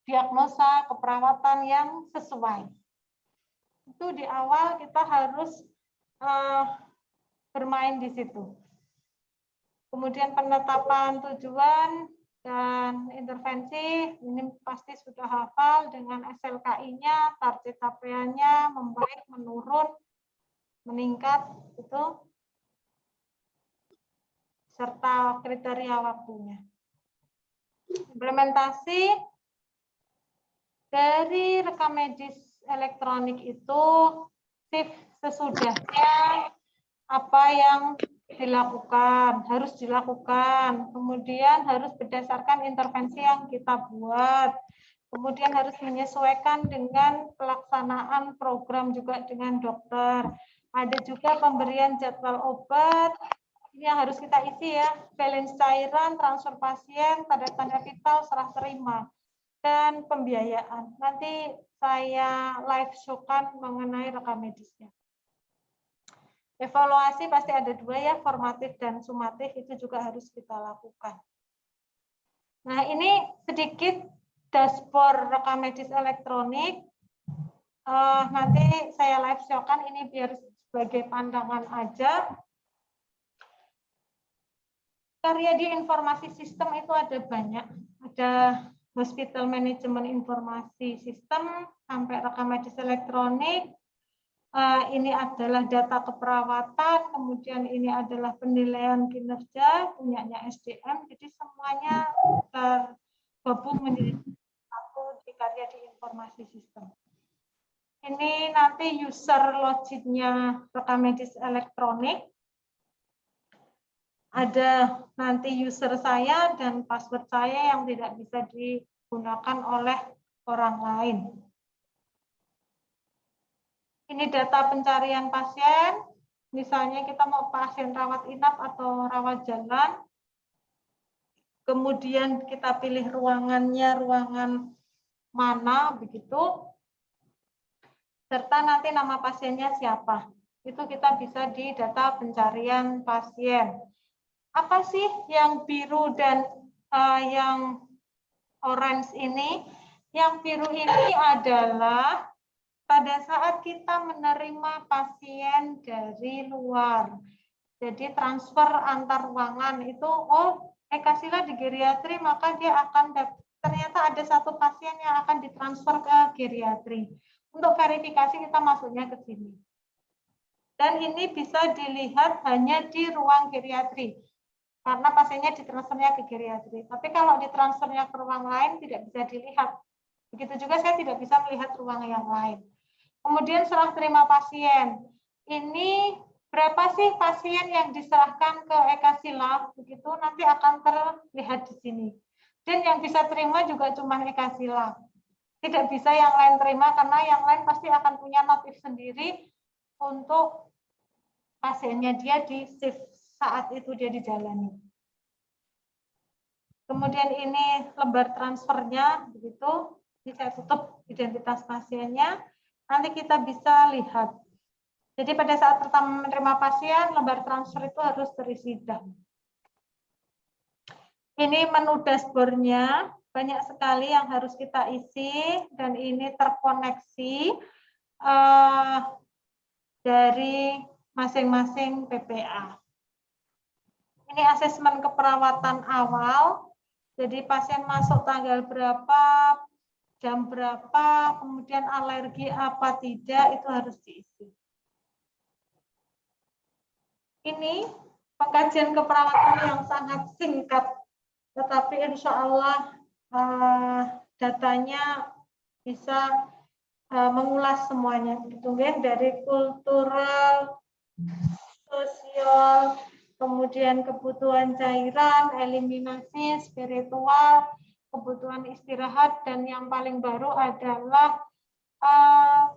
diagnosa keperawatan yang sesuai. Itu di awal kita harus bermain di situ. Kemudian penetapan tujuan dan intervensi, ini pasti sudah hafal dengan SLKI-nya, target capaiannya, membaik, menurun, meningkat, itu serta kriteria waktunya. Implementasi dari rekam medis elektronik itu sesudahnya apa yang dilakukan, harus dilakukan, kemudian harus berdasarkan intervensi yang kita buat, kemudian harus menyesuaikan dengan pelaksanaan program juga dengan dokter. Ada juga pemberian jadwal obat, ini yang harus kita isi ya, balance cairan, transfer pasien, tanda-tanda vital, serah terima, dan pembiayaan. Nanti saya live show-kan mengenai rekam medisnya. Evaluasi pasti ada dua ya, formatif dan sumatif, itu juga harus kita lakukan. Nah ini sedikit dashboard rekam medis elektronik. Nanti saya live show-kan, ini biar sebagai pandangan aja. Karyadi informasi sistem itu ada banyak, ada hospital management informasi sistem sampai rekam medis elektronik. Ini adalah data keperawatan, kemudian ini adalah penilaian kinerja punyanya SDM. Jadi semuanya tergabung menjadi satu di Karyadi informasi. informasi sistem. Ini nanti user login-nya rekam medis elektronik. Ada nanti user saya dan password saya yang tidak bisa digunakan oleh orang lain. Ini data pencarian pasien. Misalnya kita mau pasien rawat inap atau rawat jalan. Kemudian kita pilih ruangannya, ruangan mana, begitu. Serta nanti nama pasiennya siapa. Itu kita bisa di data pencarian pasien. Apa sih yang biru dan yang orange ini? Yang biru ini adalah pada saat kita menerima pasien dari luar. Jadi transfer antar ruangan itu, Eka Sila di geriatri, maka dia akan ternyata ada satu pasien yang akan ditransfer ke geriatri. Untuk verifikasi kita masuknya ke sini. Dan ini bisa dilihat hanya di ruang geriatri. Karena pasiennya ditransfernya ke geriatri. Tapi kalau ditransfernya ke ruang lain tidak bisa dilihat. Begitu juga saya tidak bisa melihat ruang yang lain. Kemudian serah terima pasien. Ini berapa sih pasien yang diserahkan ke Eka Sila? Begitu nanti akan terlihat di sini. Dan yang bisa terima juga cuma Eka Sila. Tidak bisa yang lain terima karena yang lain pasti akan punya notif sendiri untuk pasiennya dia di shift saat itu dia dijalani. Kemudian ini lembar transfernya, begitu. Saya tutup identitas pasiennya. Nanti kita bisa lihat. Jadi pada saat pertama menerima pasien, lembar transfer itu harus terisi dan. Ini menu dashboard-nya, banyak sekali yang harus kita isi, dan ini terkoneksi dari masing-masing PPA. Ini asesmen keperawatan awal, jadi pasien masuk tanggal berapa, jam berapa, kemudian alergi apa tidak, itu harus diisi. Ini pengkajian keperawatan yang sangat singkat, tetapi insya Allah datanya bisa mengulas semuanya. Gitu, dari kultural, sosial, kemudian kebutuhan cairan, eliminasi, spiritual, kebutuhan istirahat, dan yang paling baru adalah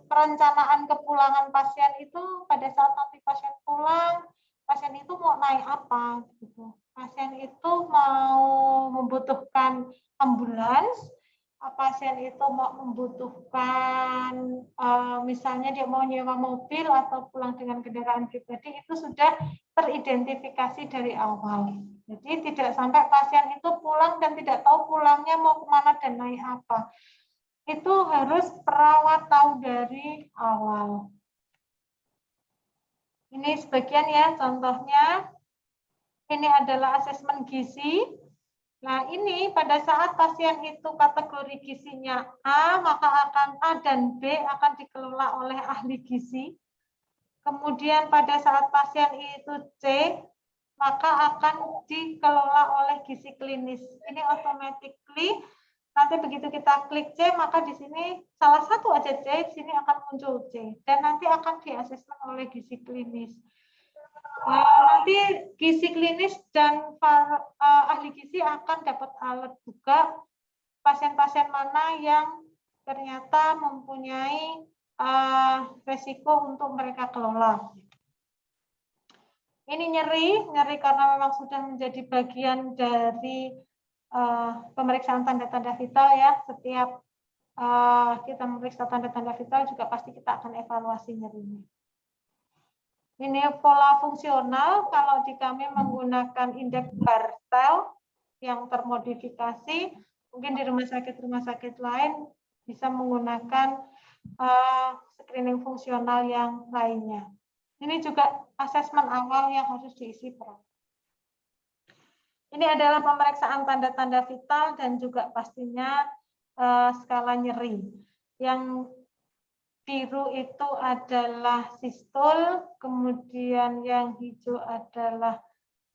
perencanaan kepulangan pasien itu pada saat nanti pasien pulang, pasien itu mau naik apa gitu. Pasien itu mau membutuhkan ambulans, pasien itu mau membutuhkan misalnya dia mau nyewa mobil atau pulang dengan kendaraan pribadi, itu sudah teridentifikasi dari awal. Jadi tidak sampai pasien itu pulang dan tidak tahu pulangnya mau kemana dan naik apa. Itu harus perawat tahu dari awal. Ini sebagian ya contohnya. Ini adalah asesmen gizi. Nah ini pada saat pasien itu kategori gizinya A, maka akan A dan B akan dikelola oleh ahli gizi. Kemudian pada saat pasien itu C, maka akan dikelola oleh gizi klinis. Ini automatically nanti begitu kita klik C, maka di sini salah satu aja C, di sini akan muncul C. Dan nanti akan diasesmen oleh gizi klinis. Nanti gizi klinis dan ahli gizi akan dapat alert juga pasien-pasien mana yang ternyata mempunyai resiko untuk mereka kelola. Ini nyeri karena memang sudah menjadi bagian dari pemeriksaan tanda-tanda vital ya. Setiap kita memeriksa tanda-tanda vital juga pasti kita akan evaluasi nyerinya. Ini pola fungsional, kalau di kami menggunakan indeks Bartel yang termodifikasi, mungkin di rumah sakit lain bisa menggunakan screening fungsional yang lainnya. Ini juga asesmen awal yang harus diisi perawat. Ini adalah pemeriksaan tanda-tanda vital dan juga pastinya skala nyeri. Yang biru itu adalah sistol, kemudian yang hijau adalah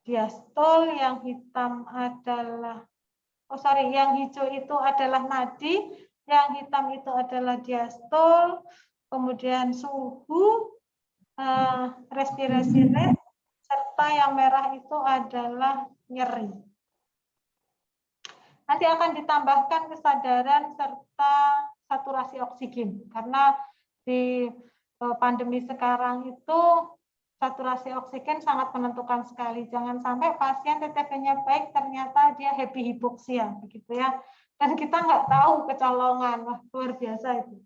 diastol, yang hitam adalah, yang hijau itu adalah nadi, Yang hitam itu adalah diastol, kemudian suhu, respirasi rate, serta yang merah itu adalah nyeri. Nanti akan ditambahkan kesadaran serta saturasi oksigen, karena di pandemi sekarang itu saturasi oksigen sangat menentukan sekali. Jangan sampai pasien TTP-nya baik, ternyata dia happy hipoksia, begitu ya. Dan kita nggak tahu kecolongan, wah luar biasa itu.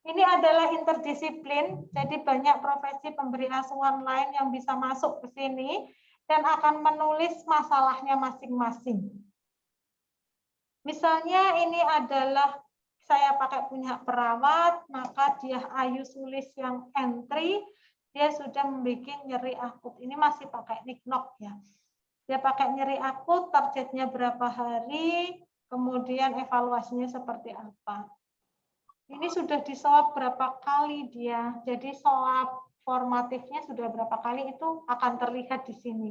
Ini adalah interdisiplin, jadi banyak profesi pemberi asuhan lain yang bisa masuk ke sini dan akan menulis masalahnya masing-masing. Misalnya ini adalah saya pakai punya perawat, maka dia Ayu Sulis yang entry, dia sudah membuat nyeri akut. Ini masih pakai niknok ya. Dia pakai nyeri akut, targetnya berapa hari, kemudian evaluasinya seperti apa. Ini sudah diswab berapa kali dia, jadi swab formatifnya sudah berapa kali itu akan terlihat di sini.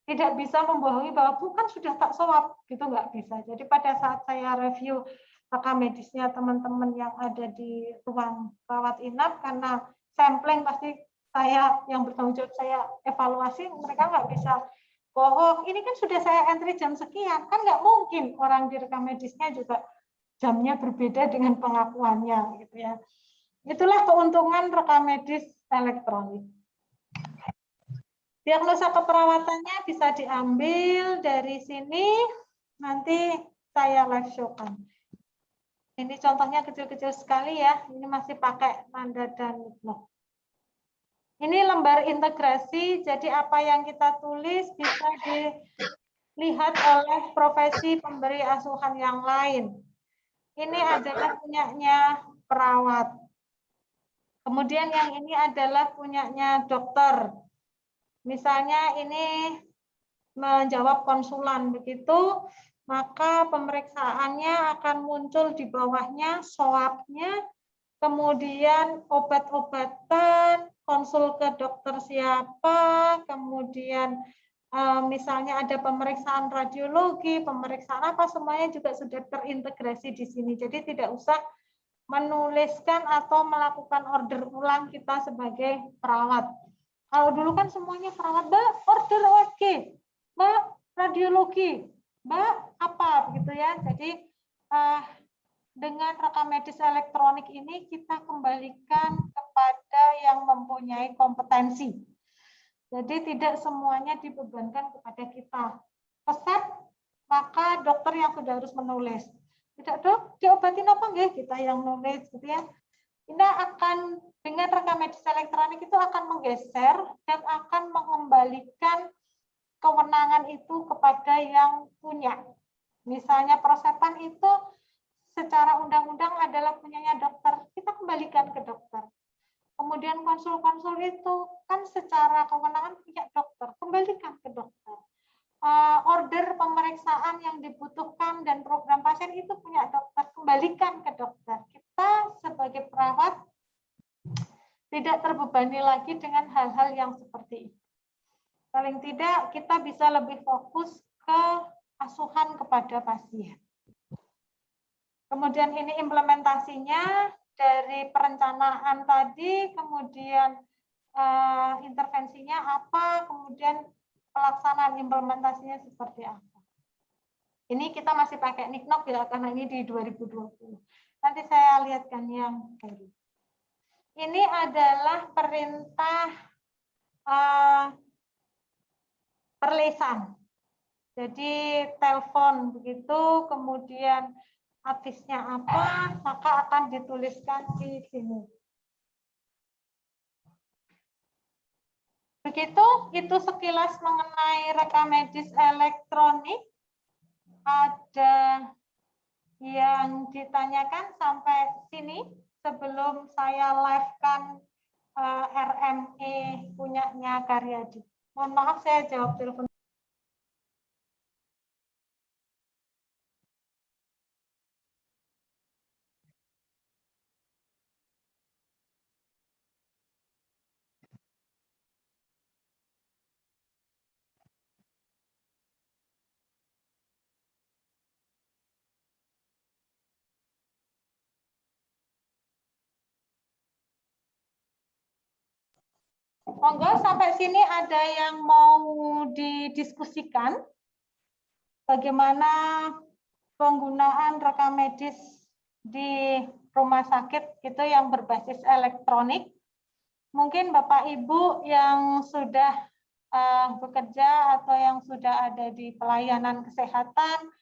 Tidak bisa membohongi bahwa bukan sudah tak swab, gitu nggak bisa. Jadi pada saat saya review rekam medisnya teman-teman yang ada di ruang rawat inap, karena sampling pasti saya yang bertanggung jawab, saya evaluasi, mereka nggak bisa bohong. Ini kan sudah saya entry jam sekian, kan nggak mungkin orang di rekam medisnya juga jamnya berbeda dengan pengakuannya, gitu ya. Itulah keuntungan rekam medis elektronik. Diagnosa keperawatannya bisa diambil dari sini, nanti saya live show-kan. Ini contohnya kecil-kecil sekali ya, ini masih pakai tanda dan no. Ini lembar integrasi, jadi apa yang kita tulis bisa dilihat oleh profesi pemberi asuhan yang lain. Ini adalah punyanya perawat. Kemudian yang ini adalah punyanya dokter. Misalnya ini menjawab konsulan, begitu, maka pemeriksaannya akan muncul di bawahnya, swabnya, kemudian obat-obatan, konsul ke dokter siapa, kemudian misalnya ada pemeriksaan radiologi, pemeriksaan apa, semuanya juga sudah terintegrasi di sini. Jadi tidak usah menuliskan atau melakukan order ulang kita sebagai perawat. Kalau dulu kan semuanya perawat, Mbak, order OSG, Mbak, radiologi, Mbak, apa, begitu ya. Jadi dengan rekam medis elektronik ini kita kembalikan kepada yang mempunyai kompetensi. Jadi tidak semuanya dibebankan kepada kita. Resep, maka dokter yang sudah harus menulis. Tidak, dok, diobatin apa enggak? Kita yang nulis, gitu ya. Ini akan, dengan rekam medis elektronik itu akan menggeser dan akan mengembalikan kewenangan itu kepada yang punya. Misalnya prosepan itu secara undang-undang adalah punyanya dokter, kita kembalikan ke dokter. Kemudian konsul-konsul itu kan secara kewenangan punya dokter, kembalikan ke dokter. Order pemeriksaan yang dibutuhkan dan program pasien itu punya dokter, kembalikan ke dokter. Kita sebagai perawat tidak terbebani lagi dengan hal-hal yang seperti itu. Paling tidak kita bisa lebih fokus ke asuhan kepada pasien. Kemudian ini implementasinya dari perencanaan tadi, kemudian intervensinya apa, kemudian pelaksanaan implementasinya seperti apa. Ini kita masih pakai niknok ya, karena ini di 2020. Nanti saya lihatkan yang baru. Ini adalah perintah perlesan. Jadi telepon begitu, kemudian habisnya apa, maka akan dituliskan di sini. Begitu, itu sekilas mengenai rekam medis elektronik. Ada yang ditanyakan sampai sini sebelum saya live-kan RME punyanya Karyadi. Mohon maaf saya jawab telepon. Monggo sampai sini ada yang mau didiskusikan? Bagaimana penggunaan rekam medis di rumah sakit itu yang berbasis elektronik? Mungkin Bapak Ibu yang sudah bekerja atau yang sudah ada di pelayanan kesehatan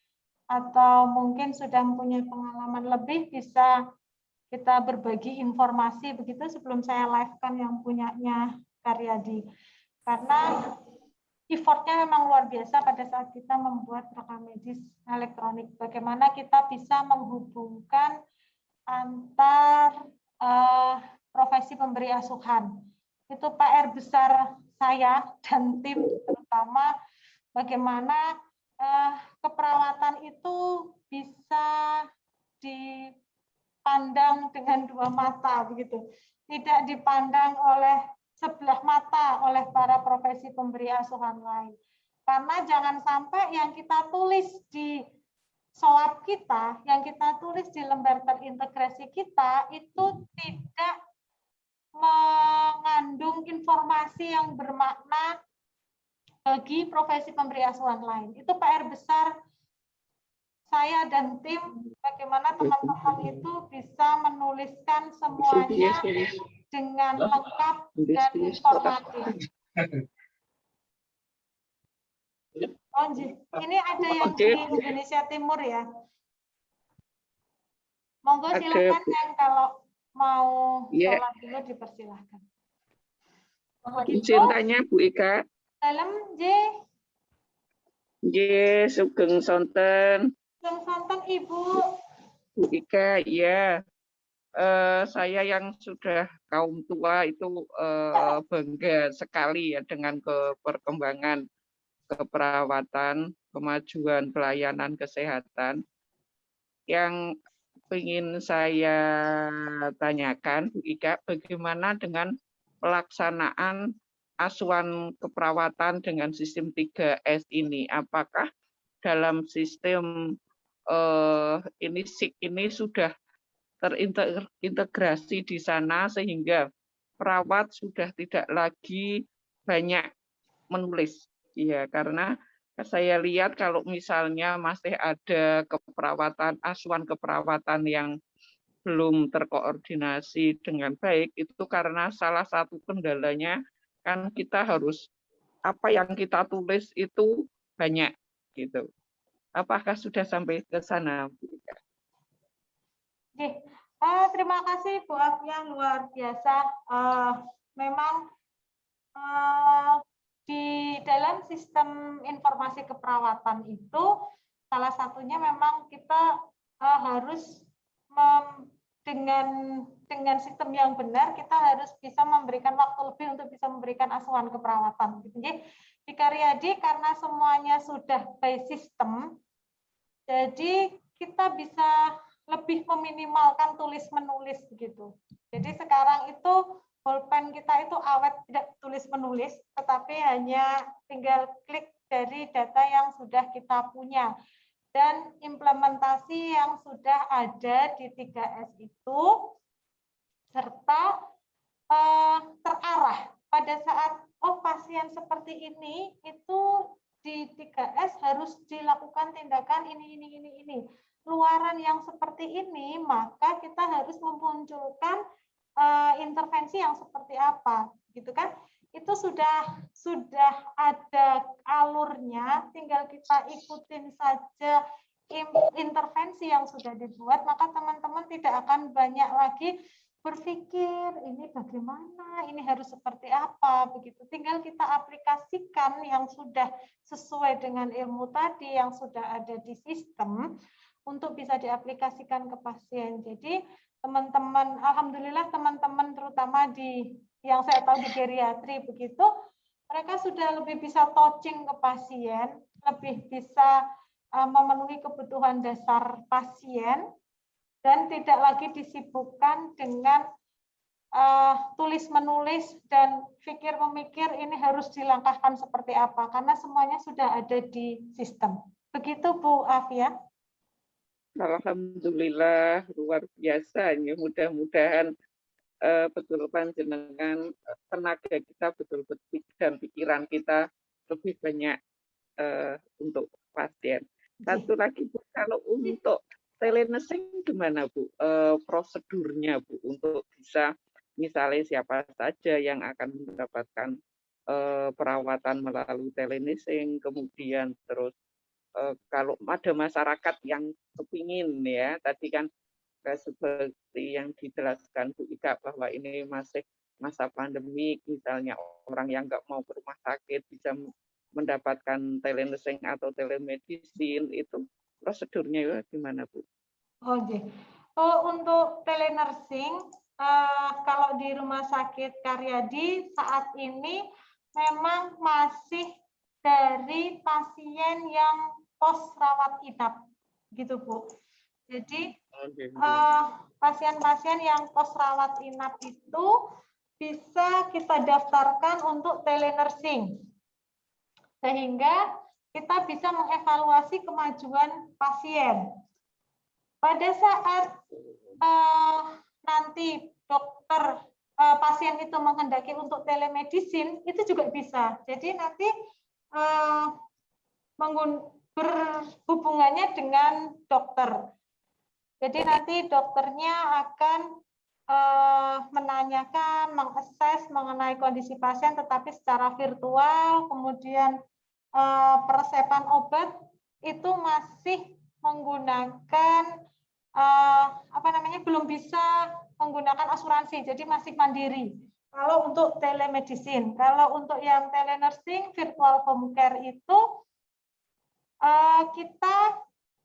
atau mungkin sudah mempunyai pengalaman lebih bisa kita berbagi informasi begitu sebelum saya live-kan yang punyanya Karyadi. Karena effortnya memang luar biasa pada saat kita membuat rekam medis elektronik. Bagaimana kita bisa menghubungkan antar profesi pemberi asuhan. Itu PR besar saya dan tim, terutama bagaimana keperawatan itu bisa dipandang dengan dua mata begitu. Tidak dipandang oleh sebelah mata oleh para profesi pemberi asuhan lain. Karena jangan sampai yang kita tulis di SOAP kita, yang kita tulis di lembar terintegrasi kita, itu tidak mengandung informasi yang bermakna bagi profesi pemberi asuhan lain. Itu PR besar saya dan tim, bagaimana teman-teman itu bisa menuliskan semuanya dengan lengkap dan informatif. Oh, ini ada yang di Indonesia Timur ya. Monggo silakan yang kalau mau sholat dulu dipersilahkan. Cintanya Bu Ika. Dalam J. Sugeng sonten. Sugeng sonten Ibu. Bu Ika, ya. Saya yang sudah kaum tua itu bangga sekali ya dengan perkembangan keperawatan, kemajuan pelayanan kesehatan. Yang ingin saya tanyakan, Bu Ika, bagaimana dengan pelaksanaan asuhan keperawatan dengan sistem 3S ini? Apakah dalam sistem ini sudah terintegrasi di sana sehingga perawat sudah tidak lagi banyak menulis? Ya, karena saya lihat kalau misalnya masih ada asuhan keperawatan yang belum terkoordinasi dengan baik, itu karena salah satu kendalanya kan kita harus apa yang kita tulis itu banyak gitu. Apakah sudah sampai ke sana, Bu Ika? Terima kasih Bu Afia, luar biasa. Memang di dalam sistem informasi keperawatan itu salah satunya memang kita harus dengan sistem yang benar kita harus bisa memberikan waktu lebih untuk bisa memberikan asuhan keperawatan. Jadi di Karyadi karena semuanya sudah by system, jadi kita bisa lebih meminimalkan tulis menulis begitu. Jadi sekarang itu pulpen kita itu awet tidak tulis menulis, tetapi hanya tinggal klik dari data yang sudah kita punya. Dan implementasi yang sudah ada di 3S itu, serta terarah pada saat, oh pasien seperti ini, itu di 3S harus dilakukan tindakan ini. Luaran yang seperti ini, maka kita harus memunculkan intervensi yang seperti apa, gitu kan? Itu sudah ada alurnya, tinggal kita ikutin saja intervensi yang sudah dibuat, maka teman-teman tidak akan banyak lagi berpikir ini bagaimana, ini harus seperti apa, begitu. Tinggal kita aplikasikan yang sudah sesuai dengan ilmu tadi, yang sudah ada di sistem, untuk bisa diaplikasikan ke pasien. Jadi teman-teman, alhamdulillah teman-teman terutama yang saya tahu di geriatri begitu, mereka sudah lebih bisa touching ke pasien, lebih bisa memenuhi kebutuhan dasar pasien, dan tidak lagi disibukkan dengan tulis menulis dan pikir memikir ini harus dilangkahkan seperti apa, karena semuanya sudah ada di sistem. Begitu Bu Afia. Alhamdulillah, luar biasa. Mudah-mudahan betul panjenengan tenaga kita betul-betul dan pikiran kita lebih banyak untuk pasien. Satu lagi Bu, kalau untuk telenursing gimana Bu? Prosedurnya Bu untuk bisa misalnya siapa saja yang akan mendapatkan perawatan melalui telenursing, kemudian terus kalau ada masyarakat yang kepingin ya, tadi kan seperti yang dijelaskan Bu Ika bahwa ini masih masa pandemik, misalnya orang yang nggak mau ke rumah sakit bisa mendapatkan telenursing atau telemedicine, itu prosedurnya ya gimana Bu? Oke. Untuk telenursing, kalau di Rumah Sakit Karyadi saat ini memang masih dari pasien yang pos rawat inap, gitu Bu. Jadi pasien-pasien yang pos rawat inap itu bisa kita daftarkan untuk telenursing, sehingga kita bisa mengevaluasi kemajuan pasien. Pada saat nanti dokter pasien itu menghendaki untuk telemedicine, itu juga bisa. Jadi nanti berhubungannya dengan dokter. Jadi nanti dokternya akan menanyakan, mengakses mengenai kondisi pasien, tetapi secara virtual, kemudian peresepan obat itu masih menggunakan belum bisa menggunakan asuransi, jadi masih mandiri. Kalau untuk telemedicine, kalau untuk yang telenursing, virtual home care itu kita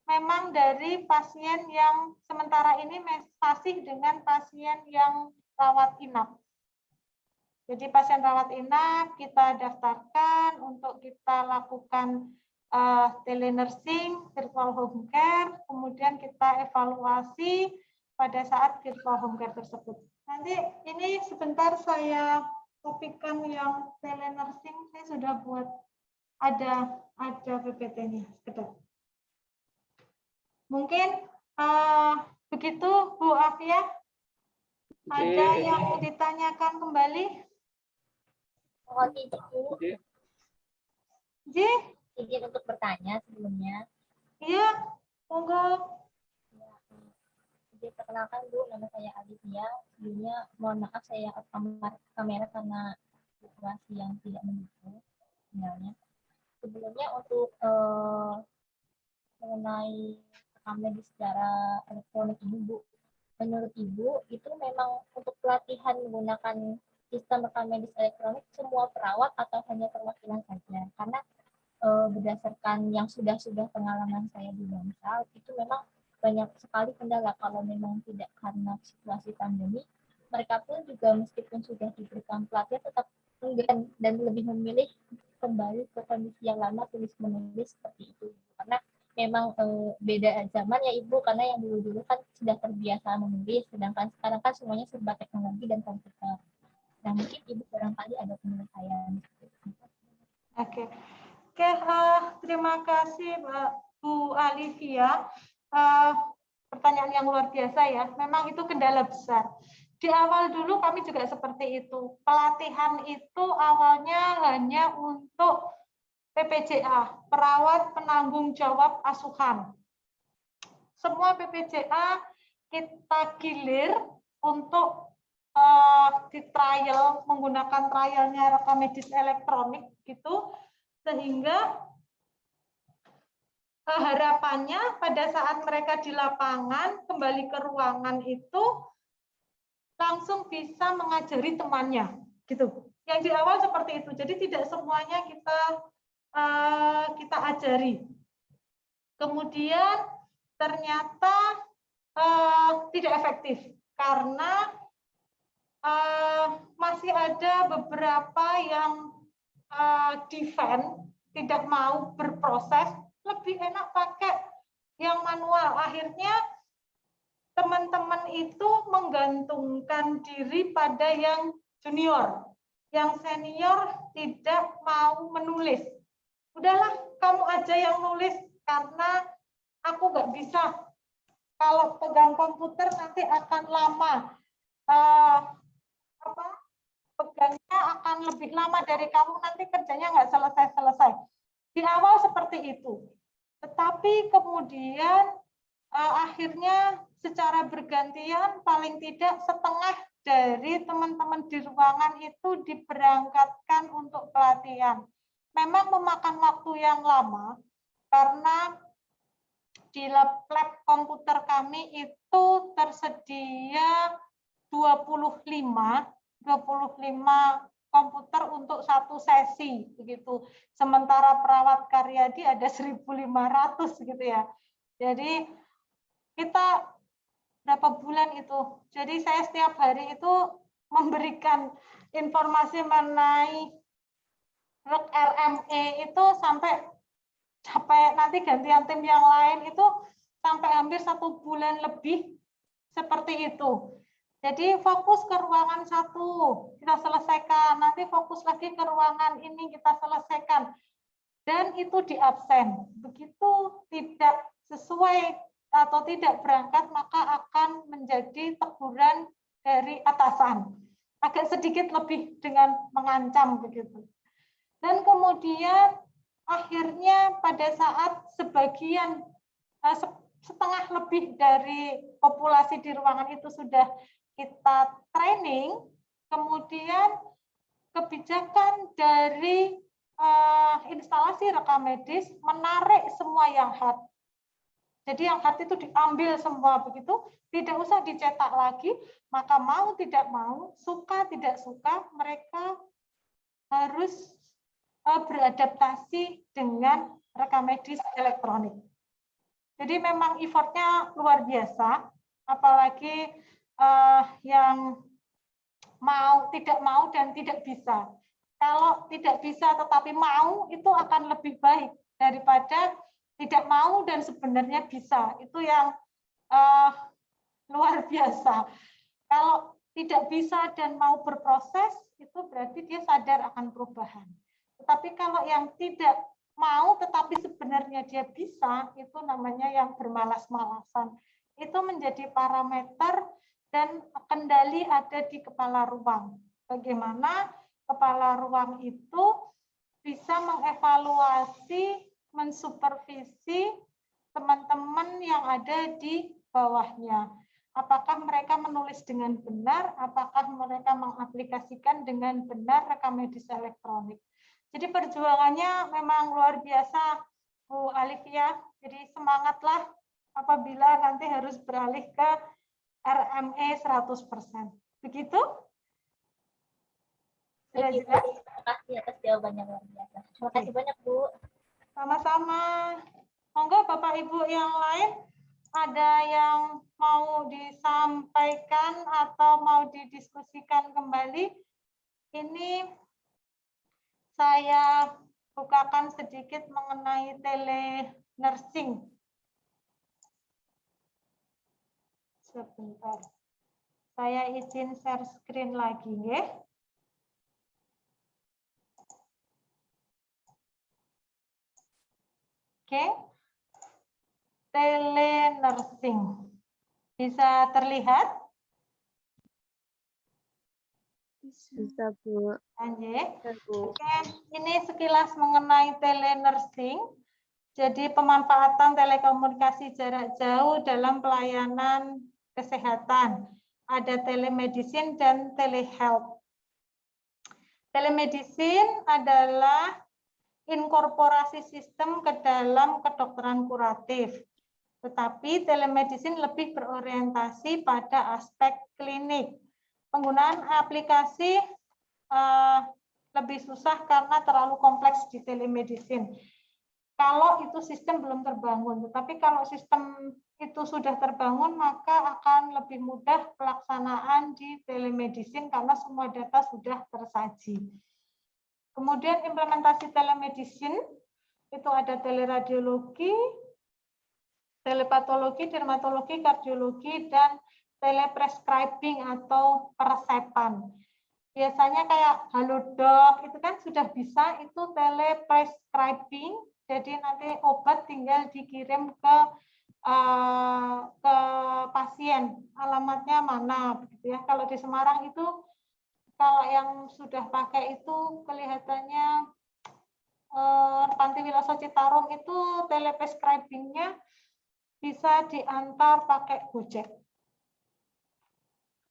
memang dari pasien yang sementara ini masih dengan pasien yang rawat inap. Jadi pasien rawat inap kita daftarkan untuk kita lakukan telenursing, virtual home care, kemudian kita evaluasi pada saat virtual home care tersebut. Nanti ini sebentar saya kopikan yang telenursing, saya sudah buat ada PPT-nya. Sebentar. Mungkin begitu Bu Afia. Ada yang ditanyakan kembali? Izin untuk bertanya sebelumnya. Iya, monggo. Jadi perkenalkan Bu, nama saya Aditya. Sebelumnya mohon maaf saya kamera karena situasi yang tidak mendukung sinyalnya. Sebelumnya untuk mengenai rekam medis secara elektronik ini Bu, menurut Ibu itu memang untuk pelatihan menggunakan sistem rekam medis elektronik semua perawat atau hanya perwakilan saja? Karena berdasarkan yang sudah pengalaman saya di Bangsal, itu memang banyak sekali kendala kalau memang tidak karena situasi pandemi. Mereka pun juga meskipun sudah diberikan pelatihan tetap enggan dan lebih memilih kembali ke kondisi yang lama tulis menulis seperti itu. Karena memang beda zaman ya Ibu, karena yang dulu kan sudah terbiasa menulis, sedangkan sekarang kan semuanya serba teknologi dan komputer. Dan mungkin Ibu barangkali ada penyelesaian. Oke, terima kasih Bu Alivia. Pertanyaan yang luar biasa ya. Memang itu kendala besar. Di awal dulu kami juga seperti itu. Pelatihan itu awalnya hanya untuk PPJA, perawat penanggung jawab asuhan. Semua PPJA kita gilir untuk di trial, menggunakan trialnya rekam medis elektronik gitu, sehingga harapannya pada saat mereka di lapangan kembali ke ruangan itu langsung bisa mengajari temannya gitu. Yang di awal seperti itu. Jadi tidak semuanya kita ajari. Kemudian ternyata tidak efektif karena masih ada beberapa yang defend, tidak mau berproses, lebih enak pakai yang manual. Akhirnya teman-teman itu menggantungkan diri pada yang junior. Yang senior tidak mau menulis. Udahlah, kamu aja yang nulis karena aku nggak bisa. Kalau pegang komputer nanti akan lama. pegangnya akan lebih lama dari kamu, nanti kerjanya nggak selesai-selesai. Di awal seperti itu. Tetapi kemudian akhirnya secara bergantian paling tidak setengah dari teman-teman di ruangan itu diberangkatkan untuk pelatihan. Memang memakan waktu yang lama karena di lab komputer kami itu tersedia 25 komputer untuk satu sesi begitu. Sementara perawat Karyadi ada 1.500 gitu ya. Jadi kita berapa bulan itu. Jadi saya setiap hari itu memberikan informasi mengenai RME itu sampai nanti gantian tim yang lain itu sampai hampir 1 bulan lebih seperti itu. Jadi fokus ke ruangan satu, kita selesaikan. Nanti fokus lagi ke ruangan ini, kita selesaikan. Dan itu di absen. Begitu tidak sesuai atau tidak berangkat, maka akan menjadi teguran dari atasan. Agak sedikit lebih dengan mengancam begitu. Dan kemudian akhirnya pada saat sebagian setengah lebih dari populasi di ruangan itu sudah kita training, kemudian kebijakan dari instalasi rekam medis menarik semua yang hard. Jadi yang hard itu diambil semua begitu, tidak usah dicetak lagi, maka mau tidak mau, suka tidak suka, mereka harus beradaptasi dengan rekam medis elektronik. Jadi memang effortnya luar biasa, apalagi yang tidak mau dan tidak bisa. Kalau tidak bisa tetapi mau, itu akan lebih baik daripada tidak mau dan sebenarnya bisa. Itu yang luar biasa. Kalau tidak bisa dan mau berproses, itu berarti dia sadar akan perubahan. Tetapi kalau yang tidak mau tetapi sebenarnya dia bisa, itu namanya yang bermalas-malasan. Itu menjadi parameter dan kendali ada di kepala ruang. Bagaimana kepala ruang itu bisa mengevaluasi, mensupervisi teman-teman yang ada di bawahnya. Apakah mereka menulis dengan benar, apakah mereka mengaplikasikan dengan benar rekam medis elektronik. Jadi perjuangannya memang luar biasa, Bu Alivia. Jadi semangatlah apabila nanti harus beralih ke RME 100%. Begitu? Sudah jelas? Terima kasih atas jawabannya luar biasa. Terima kasih banyak, Bu. Sama-sama. Monggo Bapak Ibu yang lain ada yang mau disampaikan atau mau didiskusikan kembali? Ini saya bukakan sedikit mengenai telenursing. Sebentar. Saya izin share screen lagi, ya. Oke. Telenursing. Bisa terlihat? Bisa, Bu. Oke, ini sekilas mengenai telenursing. Jadi pemanfaatan telekomunikasi jarak jauh dalam pelayanan kesehatan. Ada telemedicine dan telehealth. Telemedicine adalah inkorporasi sistem ke dalam kedokteran kuratif. Tetapi telemedicine lebih berorientasi pada aspek klinik. Penggunaan aplikasi lebih susah karena terlalu kompleks di telemedicine. Kalau itu sistem belum terbangun, tetapi kalau sistem itu sudah terbangun, maka akan lebih mudah pelaksanaan di telemedicine karena semua data sudah tersaji. Kemudian implementasi telemedicine, itu ada teleradiologi, telepatologi, dermatologi, kardiologi, dan teleprescribing atau peresepan. Biasanya kayak Halodoc itu kan sudah bisa, itu teleprescribing, jadi nanti obat tinggal dikirim ke pasien, alamatnya mana, begitu ya. Kalau di Semarang itu kalau yang sudah pakai itu kelihatannya Panti Wiloso Citarum itu teleprescribing-nya bisa diantar pakai Gojek.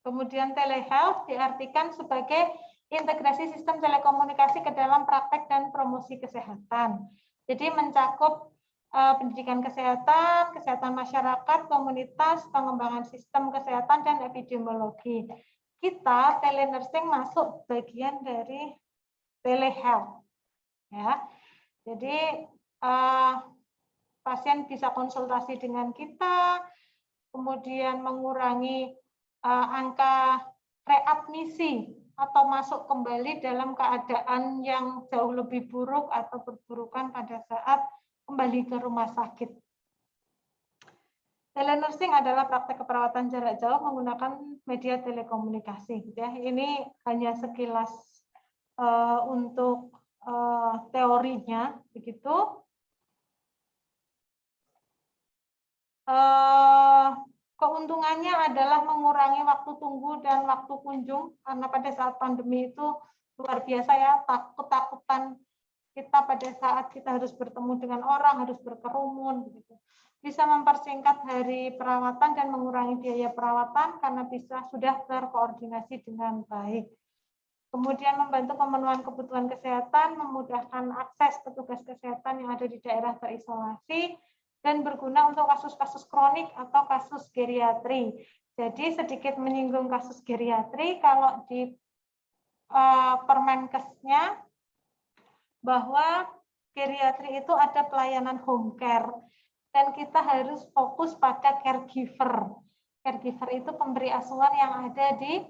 Kemudian telehealth diartikan sebagai integrasi sistem telekomunikasi ke dalam praktek dan promosi kesehatan. Jadi mencakup pendidikan kesehatan, kesehatan masyarakat, komunitas, pengembangan sistem kesehatan, dan epidemiologi. Kita telenursing masuk bagian dari telehealth. Ya, jadi pasien bisa konsultasi dengan kita, kemudian mengurangi angka readmisi atau masuk kembali dalam keadaan yang jauh lebih buruk atau perburukan pada saat kembali ke rumah sakit. Telenursing adalah praktek keperawatan jarak jauh menggunakan media telekomunikasi. Ya, ini hanya sekilas untuk teorinya, begitu. Keuntungannya adalah mengurangi waktu tunggu dan waktu kunjung, karena pada saat pandemi itu luar biasa ya, ketakutan kita pada saat kita harus bertemu dengan orang, harus berkerumun, begitu. Bisa mempersingkat hari perawatan dan mengurangi biaya perawatan karena bisa sudah terkoordinasi dengan baik. Kemudian membantu pemenuhan kebutuhan kesehatan, memudahkan akses petugas kesehatan yang ada di daerah terisolasi, dan berguna untuk kasus-kasus kronik atau kasus geriatri. Jadi sedikit menyinggung kasus geriatri, kalau di Permenkesnya bahwa geriatri itu ada pelayanan home care, dan kita harus fokus pada caregiver. Caregiver itu pemberi asuhan yang ada di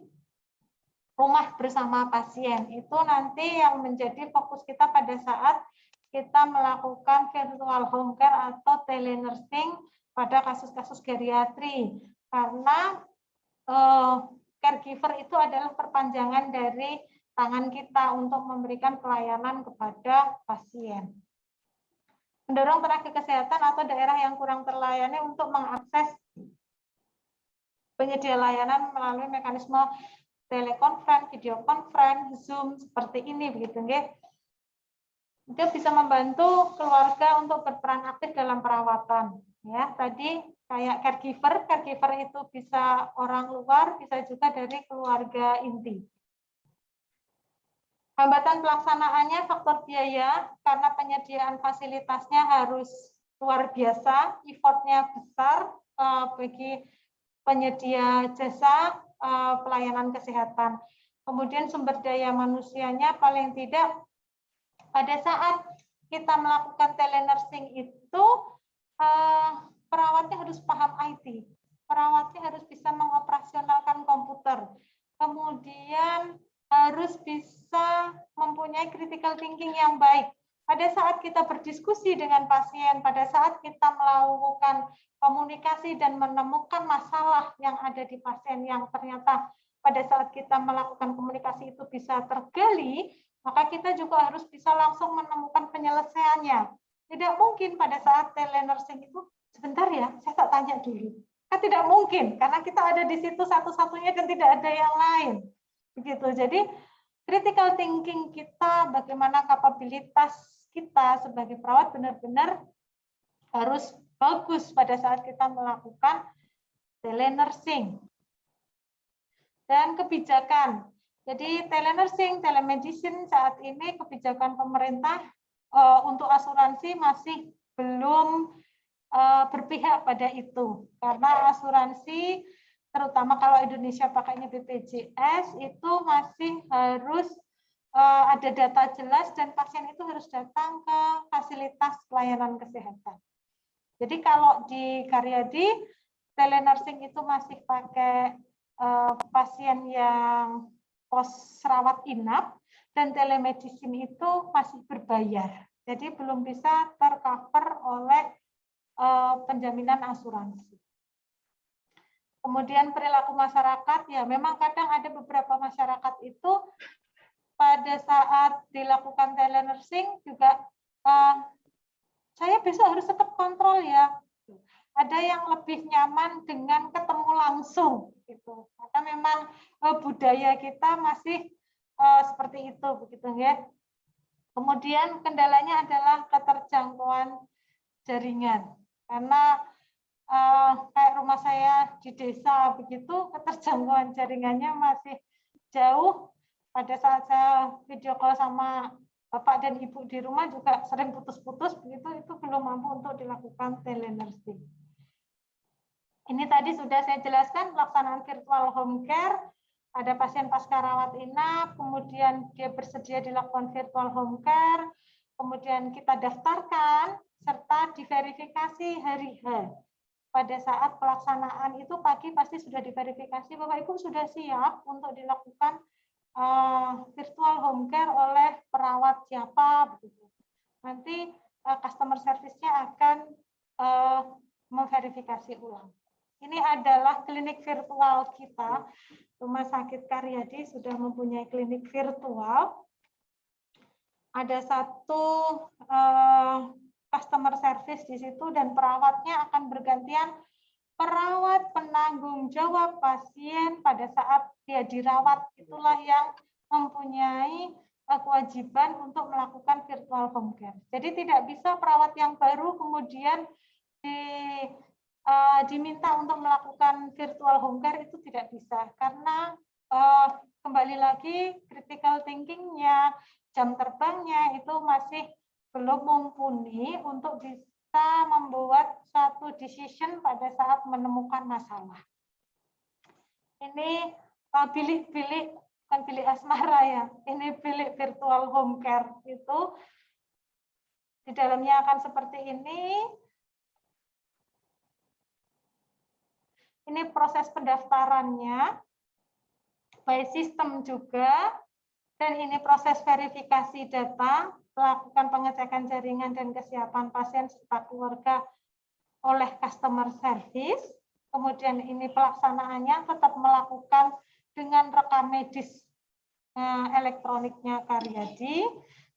rumah bersama pasien. Itu nanti yang menjadi fokus kita pada saat kita melakukan virtual home care atau telenursing pada kasus-kasus geriatri, karena caregiver itu adalah perpanjangan dari tangan kita untuk memberikan pelayanan kepada pasien. Mendorong tenaga kesehatan atau daerah yang kurang terlayani untuk mengakses penyedia layanan melalui mekanisme telekonferensi, videokonferensi, Zoom seperti ini, begitu nggih. Dia bisa membantu keluarga untuk berperan aktif dalam perawatan. Ya, tadi kayak caregiver itu bisa orang luar, bisa juga dari keluarga inti. Hambatan pelaksanaannya faktor biaya, karena penyediaan fasilitasnya harus luar biasa, effortnya besar bagi penyedia jasa pelayanan kesehatan. Kemudian sumber daya manusianya paling tidak pada saat kita melakukan telenursing itu, perawatnya harus paham IT, perawatnya harus bisa mengoperasionalkan komputer, kemudian harus bisa mempunyai critical thinking yang baik. Pada saat kita berdiskusi dengan pasien, pada saat kita melakukan komunikasi dan menemukan masalah yang ada di pasien yang ternyata pada saat kita melakukan komunikasi itu bisa tergali, maka kita juga harus bisa langsung menemukan penyelesaiannya. Tidak mungkin pada saat telenursing itu, sebentar ya, saya tak tanya dulu. Kan tidak mungkin, karena kita ada di situ satu-satunya dan tidak ada yang lain. Begitu. Jadi, critical thinking kita, bagaimana kapabilitas kita sebagai perawat benar-benar harus bagus pada saat kita melakukan telenursing. Dan kebijakan. Jadi telenursing, telemedicine saat ini kebijakan pemerintah untuk asuransi masih belum berpihak pada itu. Karena asuransi, terutama kalau Indonesia pakainya BPJS, itu masih harus ada data jelas dan pasien itu harus datang ke fasilitas pelayanan kesehatan. Jadi kalau di Karyadi, telenursing itu masih pakai pasien yang pos rawat inap, dan telemedicine itu masih berbayar. Jadi belum bisa tercover oleh penjaminan asuransi. Kemudian perilaku masyarakat, ya memang kadang ada beberapa masyarakat itu pada saat dilakukan telenursing juga saya besok harus tetap kontrol ya. Ada yang lebih nyaman dengan ketemu langsung gitu. Karena memang budaya kita masih seperti itu begitu ya. Kemudian kendalanya adalah keterjangkauan jaringan karena kayak rumah saya di desa begitu, keterjangkauan jaringannya masih jauh. Pada saat saya video call sama bapak dan ibu di rumah juga sering putus-putus begitu, itu belum mampu untuk dilakukan telenursing. Ini tadi sudah saya jelaskan pelaksanaan virtual home care. Ada pasien pasca rawat inap, kemudian dia bersedia dilakukan virtual home care, kemudian kita daftarkan serta diverifikasi hari H. Pada saat pelaksanaan itu pagi pasti sudah diverifikasi Bapak Ibu sudah siap untuk dilakukan virtual home care oleh perawat siapa begitu. Nanti customer service-nya akan memverifikasi ulang. Ini adalah klinik virtual kita. Rumah Sakit Karyadi sudah mempunyai klinik virtual. Ada satu customer service di situ dan perawatnya akan bergantian perawat penanggung jawab pasien pada saat dia dirawat. Itulah yang mempunyai kewajiban untuk melakukan virtual home care. Jadi tidak bisa perawat yang baru kemudian diminta untuk melakukan virtual home care, itu tidak bisa karena kembali lagi critical thinking-nya, jam terbangnya itu masih belum mumpuni untuk bisa membuat satu decision pada saat menemukan masalah. Ini bilik-bilik, bukan bilik asmara ya, ini bilik virtual home care itu di dalamnya akan seperti ini. Ini proses pendaftarannya, by system juga, dan ini proses verifikasi data, melakukan pengecekan jaringan dan kesiapan pasien serta keluarga oleh customer service. Kemudian ini pelaksanaannya tetap melakukan dengan rekam medis elektroniknya Karyadi,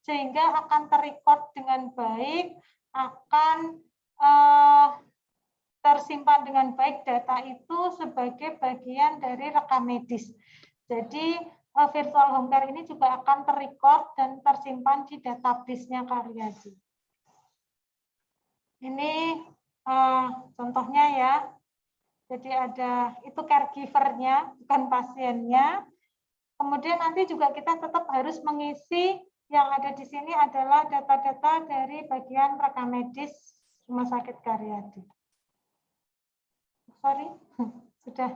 sehingga akan terrecord dengan baik, akan tersimpan dengan baik data itu sebagai bagian dari rekam medis. Jadi virtual home care ini juga akan terrecord dan tersimpan di database-nya Karyadi. Ini contohnya ya. Jadi ada itu caregiver-nya, bukan pasiennya. Kemudian nanti juga kita tetap harus mengisi yang ada di sini adalah data-data dari bagian rekam medis Rumah Sakit Karyadi. Sorry, sudah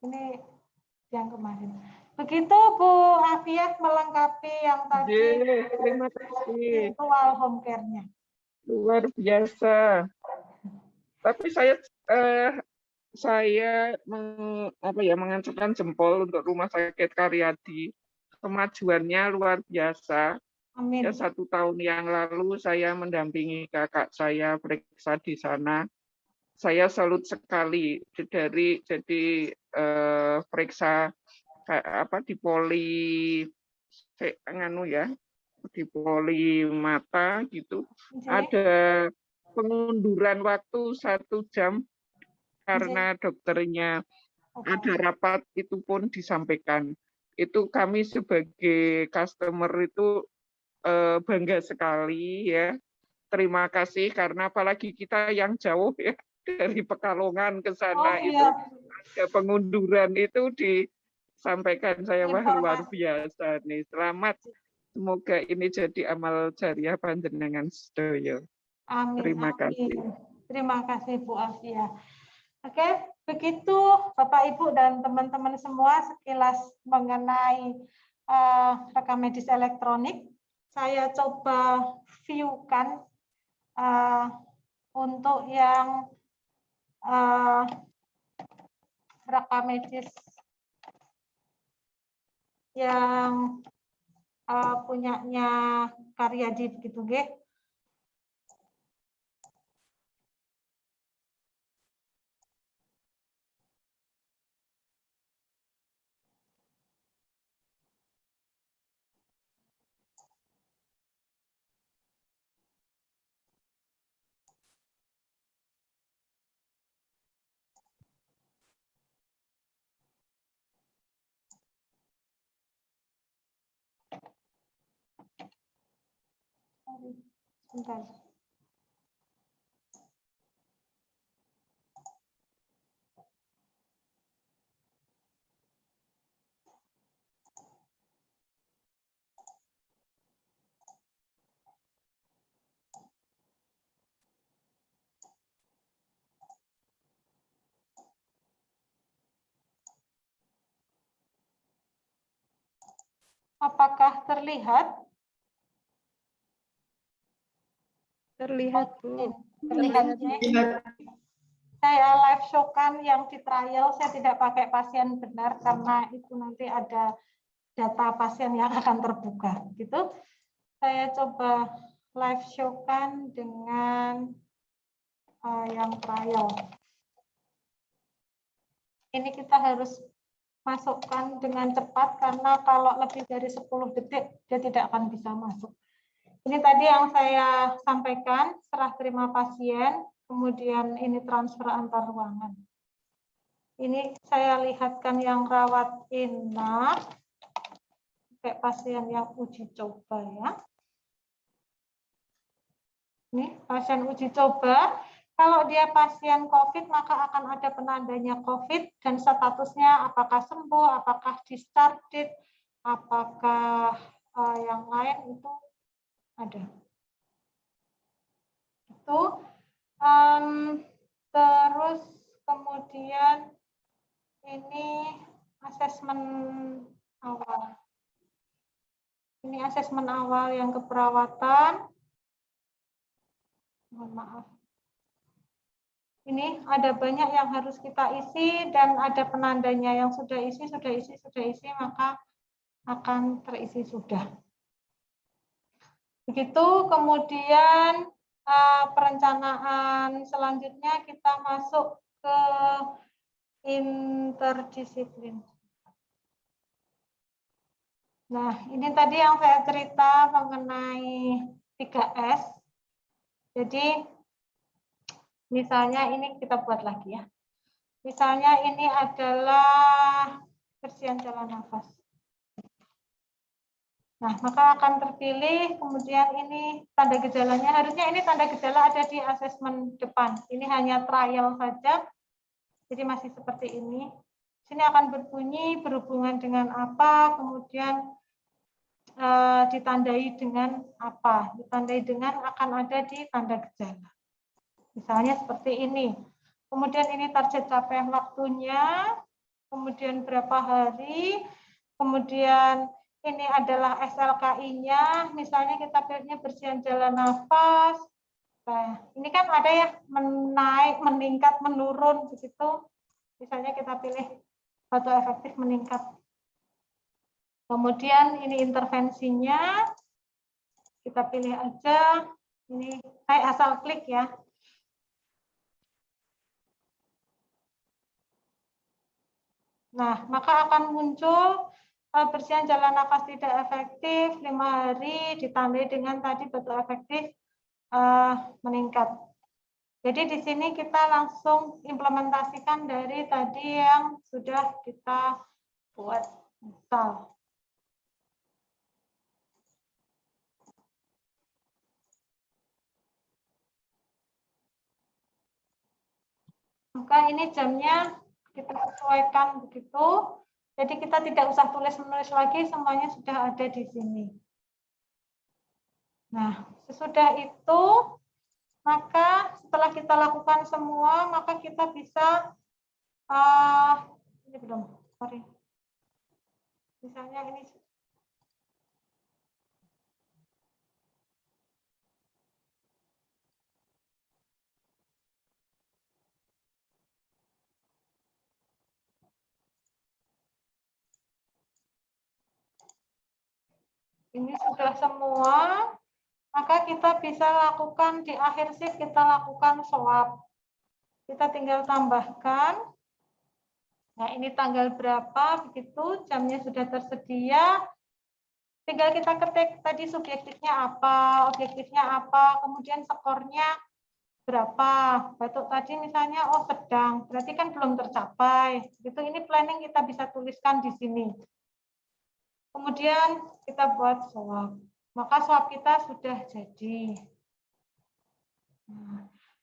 ini yang kemarin. Begitu Bu Afiah melengkapi yang tadi. Terima kasih. Virtual home care-nya. Luar biasa. Tapi saya mengangkat jempol untuk Rumah Sakit Karyadi. Kemajuannya luar biasa. Amin. Ya, 1 tahun yang lalu saya mendampingi kakak saya periksa di sana. Saya salut sekali jadi periksa di poli di poli mata gitu. Ada pengunduran waktu 1 jam karena dokternya ada rapat, itu pun disampaikan. Itu kami sebagai customer itu bangga sekali ya. Terima kasih karena apalagi kita yang jauh ya dari Pekalongan ke sana itu ada pengunduran itu disampaikan saya wah luar biasa nih. Selamat. Semoga ini jadi amal jariah panjenengan sedaya. Amin. Terima kasih. Terima kasih Bu Afia. Oke, begitu Bapak Ibu dan teman-teman semua sekilas mengenai rekam medis elektronik. Saya coba view-kan untuk yang rekam medis yang punyanya Karyadi begitu nggih. Sorry. Sebentar. Apakah terlihat? Terlihat, Bu. Terlihat. Saya live show-kan yang di trial, saya tidak pakai pasien benar karena itu nanti ada data pasien yang akan terbuka. Gitu. Saya coba live show-kan dengan yang trial. Ini kita harus masukkan dengan cepat karena kalau lebih dari 10 detik dia tidak akan bisa masuk. Ini tadi yang saya sampaikan, serah terima pasien, kemudian ini transfer antar ruangan. Ini saya lihatkan yang rawat inap, kayak pasien yang uji coba ya. Ini pasien uji coba. Kalau dia pasien COVID, maka akan ada penandanya COVID dan statusnya apakah sembuh, apakah discharged, apakah yang lain itu ada. Itu terus kemudian ini asesmen awal. Ini asesmen awal yang keperawatan. Mohon maaf. Ini ada banyak yang harus kita isi dan ada penandanya yang sudah isi, maka akan terisi sudah. Begitu, kemudian perencanaan selanjutnya kita masuk ke interdisiplin. Nah, ini tadi yang saya cerita mengenai 3S. Jadi, misalnya ini kita buat lagi ya. Misalnya ini adalah bersihan jalan nafas. Nah, maka akan terpilih, kemudian ini tanda gejalanya, harusnya ini tanda gejala ada di asesmen depan. Ini hanya trial saja, jadi masih seperti ini. Sini akan berbunyi berhubungan dengan apa, kemudian ditandai dengan apa. Ditandai dengan akan ada di tanda gejala. Misalnya seperti ini. Kemudian ini target capaian waktunya, kemudian berapa hari, kemudian ini adalah SLKI-nya, misalnya kita pilihnya bersihan jalan nafas. Nah, ini kan ada ya menaik, meningkat, menurun begitu. Misalnya kita pilih batu efektif meningkat. Kemudian ini intervensinya, kita pilih aja. Ini saya asal klik ya. Nah, maka akan muncul bersihan jalan nafas tidak efektif 5 hari ditandai dengan tadi batu efektif meningkat. Jadi di sini kita langsung implementasikan dari tadi yang sudah kita buat misal. Maka ini jamnya kita sesuaikan begitu. Jadi kita tidak usah tulis-menulis lagi, semuanya sudah ada di sini. Nah, sesudah itu, maka setelah kita lakukan semua, maka kita bisa, ini belum, sorry. Misalnya ini. Ini sudah semua, maka kita bisa lakukan di akhir shift, kita lakukan swab. Kita tinggal tambahkan. Nah, ini tanggal berapa, begitu, jamnya sudah tersedia. Tinggal kita ketik tadi subjektifnya apa, objektifnya apa, kemudian skornya berapa. Batuk tadi misalnya, oh sedang, berarti kan belum tercapai. Gitu, ini planning kita bisa tuliskan di sini. Kemudian kita buat swab. maka swab kita sudah jadi.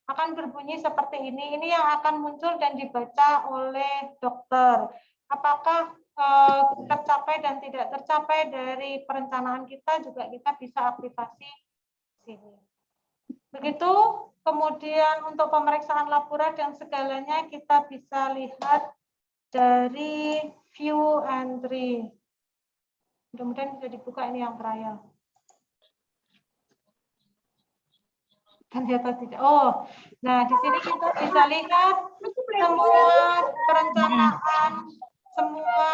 Akan berbunyi seperti ini. Ini yang akan muncul dan dibaca oleh dokter. Apakah tercapai dan tidak tercapai dari perencanaan kita juga kita bisa aktifasi sini. Begitu, kemudian untuk pemeriksaan laboratorium dan segalanya kita bisa lihat dari view entry. Mudah-mudahan bisa dibuka ini yang trial. Ternyata tidak. Oh, nah di sini kita bisa lihat semua perencanaan, semua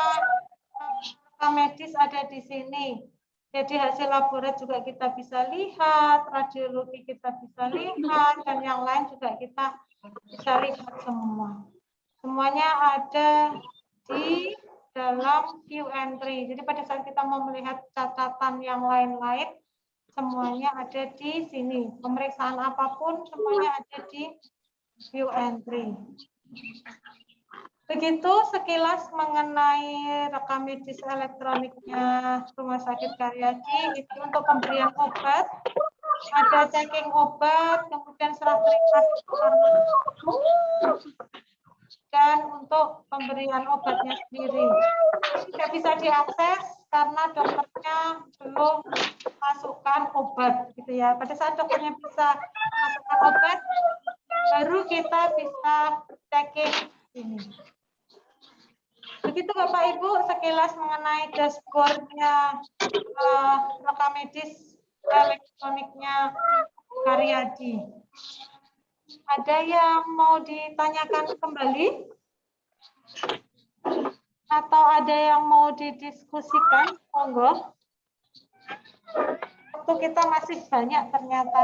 medis ada di sini. Jadi hasil laboratorium juga kita bisa lihat, radiologi kita bisa lihat, dan yang lain juga kita bisa lihat semua. Semuanya ada di dalam view entry. Jadi pada saat kita mau melihat catatan yang lain-lain, semuanya ada di sini. Pemeriksaan apapun semuanya ada di view entry. Begitu sekilas mengenai rekam medis elektroniknya Rumah Sakit Karyadi. Itu untuk pemberian obat, ada checking obat, kemudian serah terima dan untuk pemberian obatnya sendiri. Tidak bisa diakses karena dokternya belum masukkan obat, gitu ya. Pada saat dokternya bisa masukkan obat, baru kita bisa checking ini. Begitu Bapak Ibu sekilas mengenai dashboardnya rekam medis elektroniknya Karyadi. Ada yang mau ditanyakan kembali? Atau ada yang mau didiskusikan? Monggo. Waktu kita masih banyak ternyata.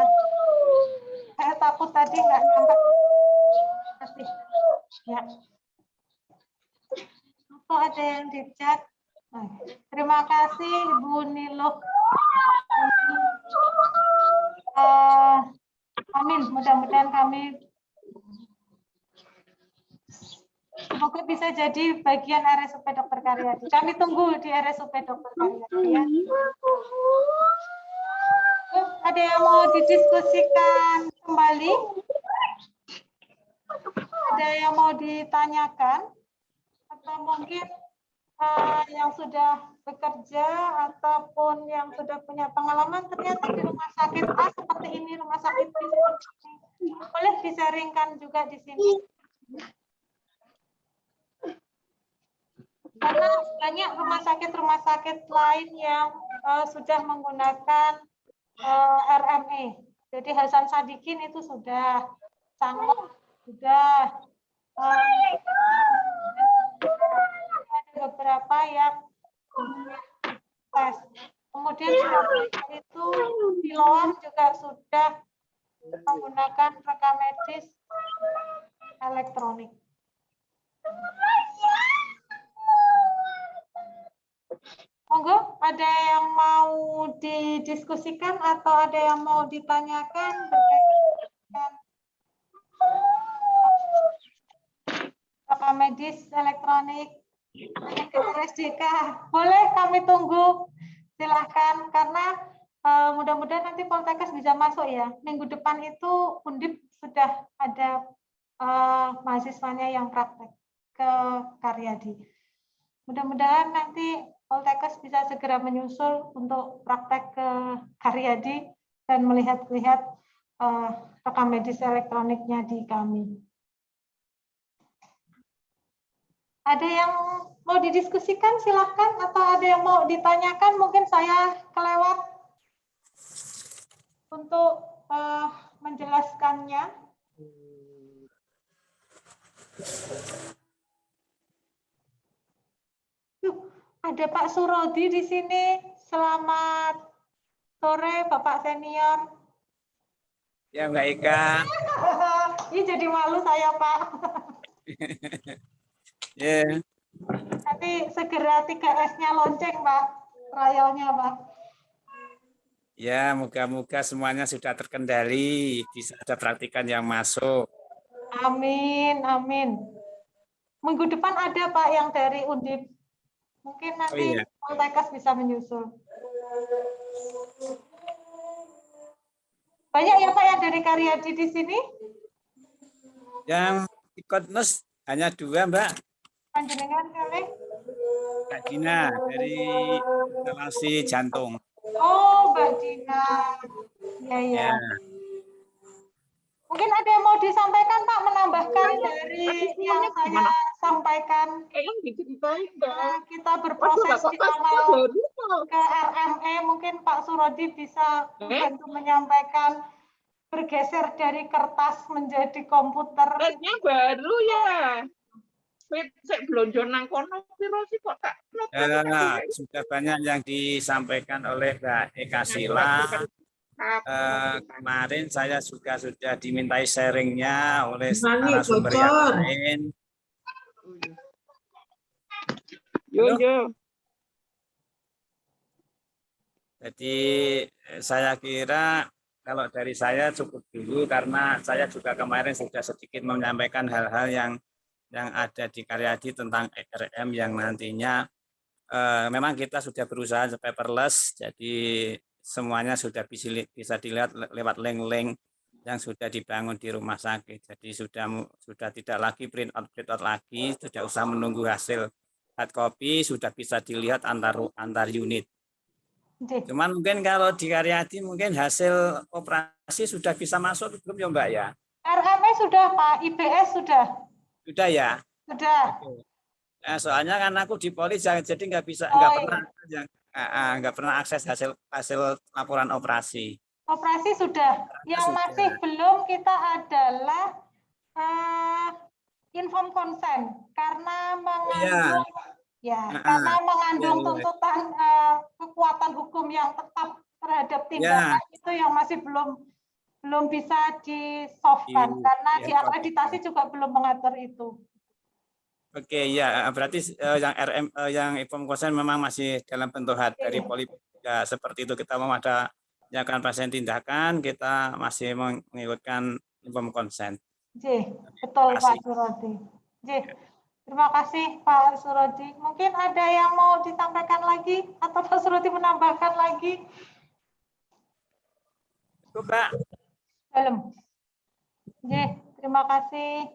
Saya takut tadi nggak nyampe. Masih. Ya. Atau ada yang di chat? Terima kasih Ibu Nilo. Amin, mudah-mudahan kami semoga bisa jadi bagian RSUP Dr. Karyadi. Kami tunggu di RSUP Dr. Karyadi ya. Ada yang mau didiskusikan kembali? Ada yang mau ditanyakan? Atau mungkin yang sudah bekerja ataupun yang sudah punya pengalaman ternyata di rumah sakit A seperti ini, rumah sakit B seperti ini. Boleh di-sharingkan juga di sini. Karena banyak rumah sakit lain yang sudah menggunakan RME. Jadi Hasan Sadikin itu sudah, Sangok sudah, ada beberapa yang tes. Kemudian itu Siloam juga sudah menggunakan rekam medis elektronik. Monggo, ada yang mau didiskusikan atau ada yang mau ditanyakan berkaitan dengan rekam medis elektronik RSDK? Boleh, kami tunggu. Silahkan, karena mudah-mudahan nanti Poltekkes bisa masuk ya. Minggu depan itu Undip sudah ada mahasiswanya yang praktek ke Karyadi. Mudah-mudahan nanti Poltekkes bisa segera menyusul untuk praktek ke Karyadi dan melihat-lihat rekam medis elektroniknya di kami. Ada yang mau didiskusikan, silahkan, atau ada yang mau ditanyakan, mungkin saya kelewat untuk menjelaskannya. Ada Pak Surodi di sini. Selamat sore, Bapak senior. Ya, Mbak Eka. Ini jadi malu saya, Pak. Yeah. Nanti segera 3S-nya lonceng, Pak. Trialnya, Pak. Ya, moga-moga semuanya sudah terkendali, bisa ada praktikan yang masuk. Amin, amin. Minggu depan ada, Pak, yang dari Undip. Mungkin nanti Poltekkes bisa menyusul. Banyak ya Pak yang dari Karyadi di sini? Yang ikut NUS hanya 2, Mbak. Panjenengan kali? Kak Dina dari instalasi jantung. Oh, Mbak Dina. Ya, ya. Ya. Mungkin ada yang mau disampaikan Pak, menambahkan dari yang saya sampaikan. Yang diceritain Mbak. Kita berproses di awal ke RME, mungkin Pak Surodi bisa membantu menyampaikan bergeser dari kertas menjadi komputer. Kayaknya baru ya. Saya belum nang kono piro sih kok tak Sudah banyak yang disampaikan oleh Mbak Eka Sila. Kemarin saya juga sudah dimintai sharingnya oleh narasumber yang lain. Yo. Jadi saya kira kalau dari saya cukup dulu karena saya juga kemarin sudah sedikit menyampaikan hal-hal yang ada di Karyadi tentang RM yang nantinya memang kita sudah berusaha paperless, jadi semuanya sudah bisa dilihat lewat link-link yang sudah dibangun di rumah sakit. Jadi sudah tidak lagi print out lagi, tidak usah menunggu hasil hard copy, sudah bisa dilihat antar unit. Cuman mungkin kalau di Karyadi mungkin hasil operasi sudah bisa masuk belum ya Mbak ya? RME sudah Pak, IBS sudah. Sudah ya? Sudah. Nah, soalnya kan aku di Poli jadi nggak bisa, nggak pernah akses hasil laporan operasi. Operasi sudah. Yang masih belum kita adalah inform consent karena mengandung karena mengandung tuntutan kekuatan hukum yang tetap terhadap tindakan itu yang masih belum bisa di-softkan karena di akreditasi juga belum mengatur itu. Oke, ya berarti yang inform consent memang masih dalam bentuk hard dari Poli ya, seperti itu. Kita mau ada yang akan pasien tindakan, kita masih mengikutkan inform consent. Betul Pak Surodi. Terima kasih Pak Surodi. Mungkin ada yang mau disampaikan lagi atau Pak Surodi menambahkan lagi? Coba. Belum. Terima kasih.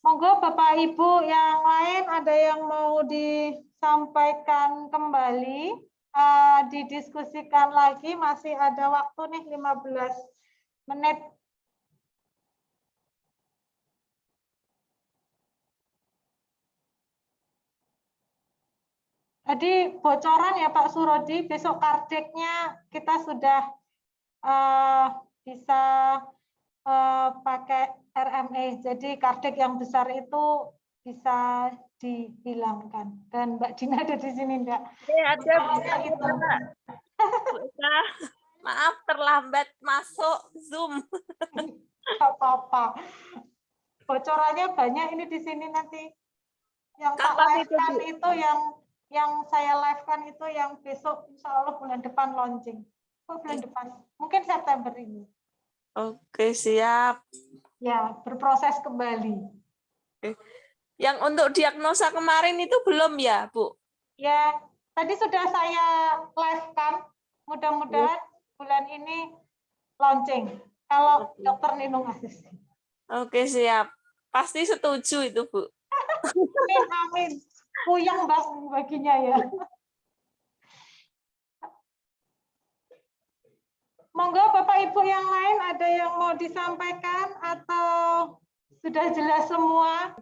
Monggo Bapak Ibu yang lain ada yang mau disampaikan kembali, didiskusikan lagi, masih ada waktu nih 15 menit. Jadi bocoran ya Pak Surodi, besok kardeknya kita sudah bisa pakai RME. Jadi kardek yang besar itu bisa dihilangkan. Dan Mbak Dina ada di sini enggak? Ada itu. Maaf terlambat masuk Zoom. Enggak apa-apa. Bocorannya banyak ini di sini nanti. Yang tak live-kan itu yang saya live-kan itu yang besok insya Allah bulan depan launching. Bulan depan, mungkin September ini. Oke, siap. Ya, berproses kembali. Yang untuk diagnosa kemarin itu belum ya, Bu? Ya, tadi sudah saya live-kan. Mudah-mudahan bulan ini launching. Kalau Dokter Ninung Aziz. Oke, siap. Pasti setuju itu, Bu. Amin, amin. Puyeng baginya ya. Monggo Bapak Ibu yang lain ada yang mau disampaikan atau sudah jelas semua?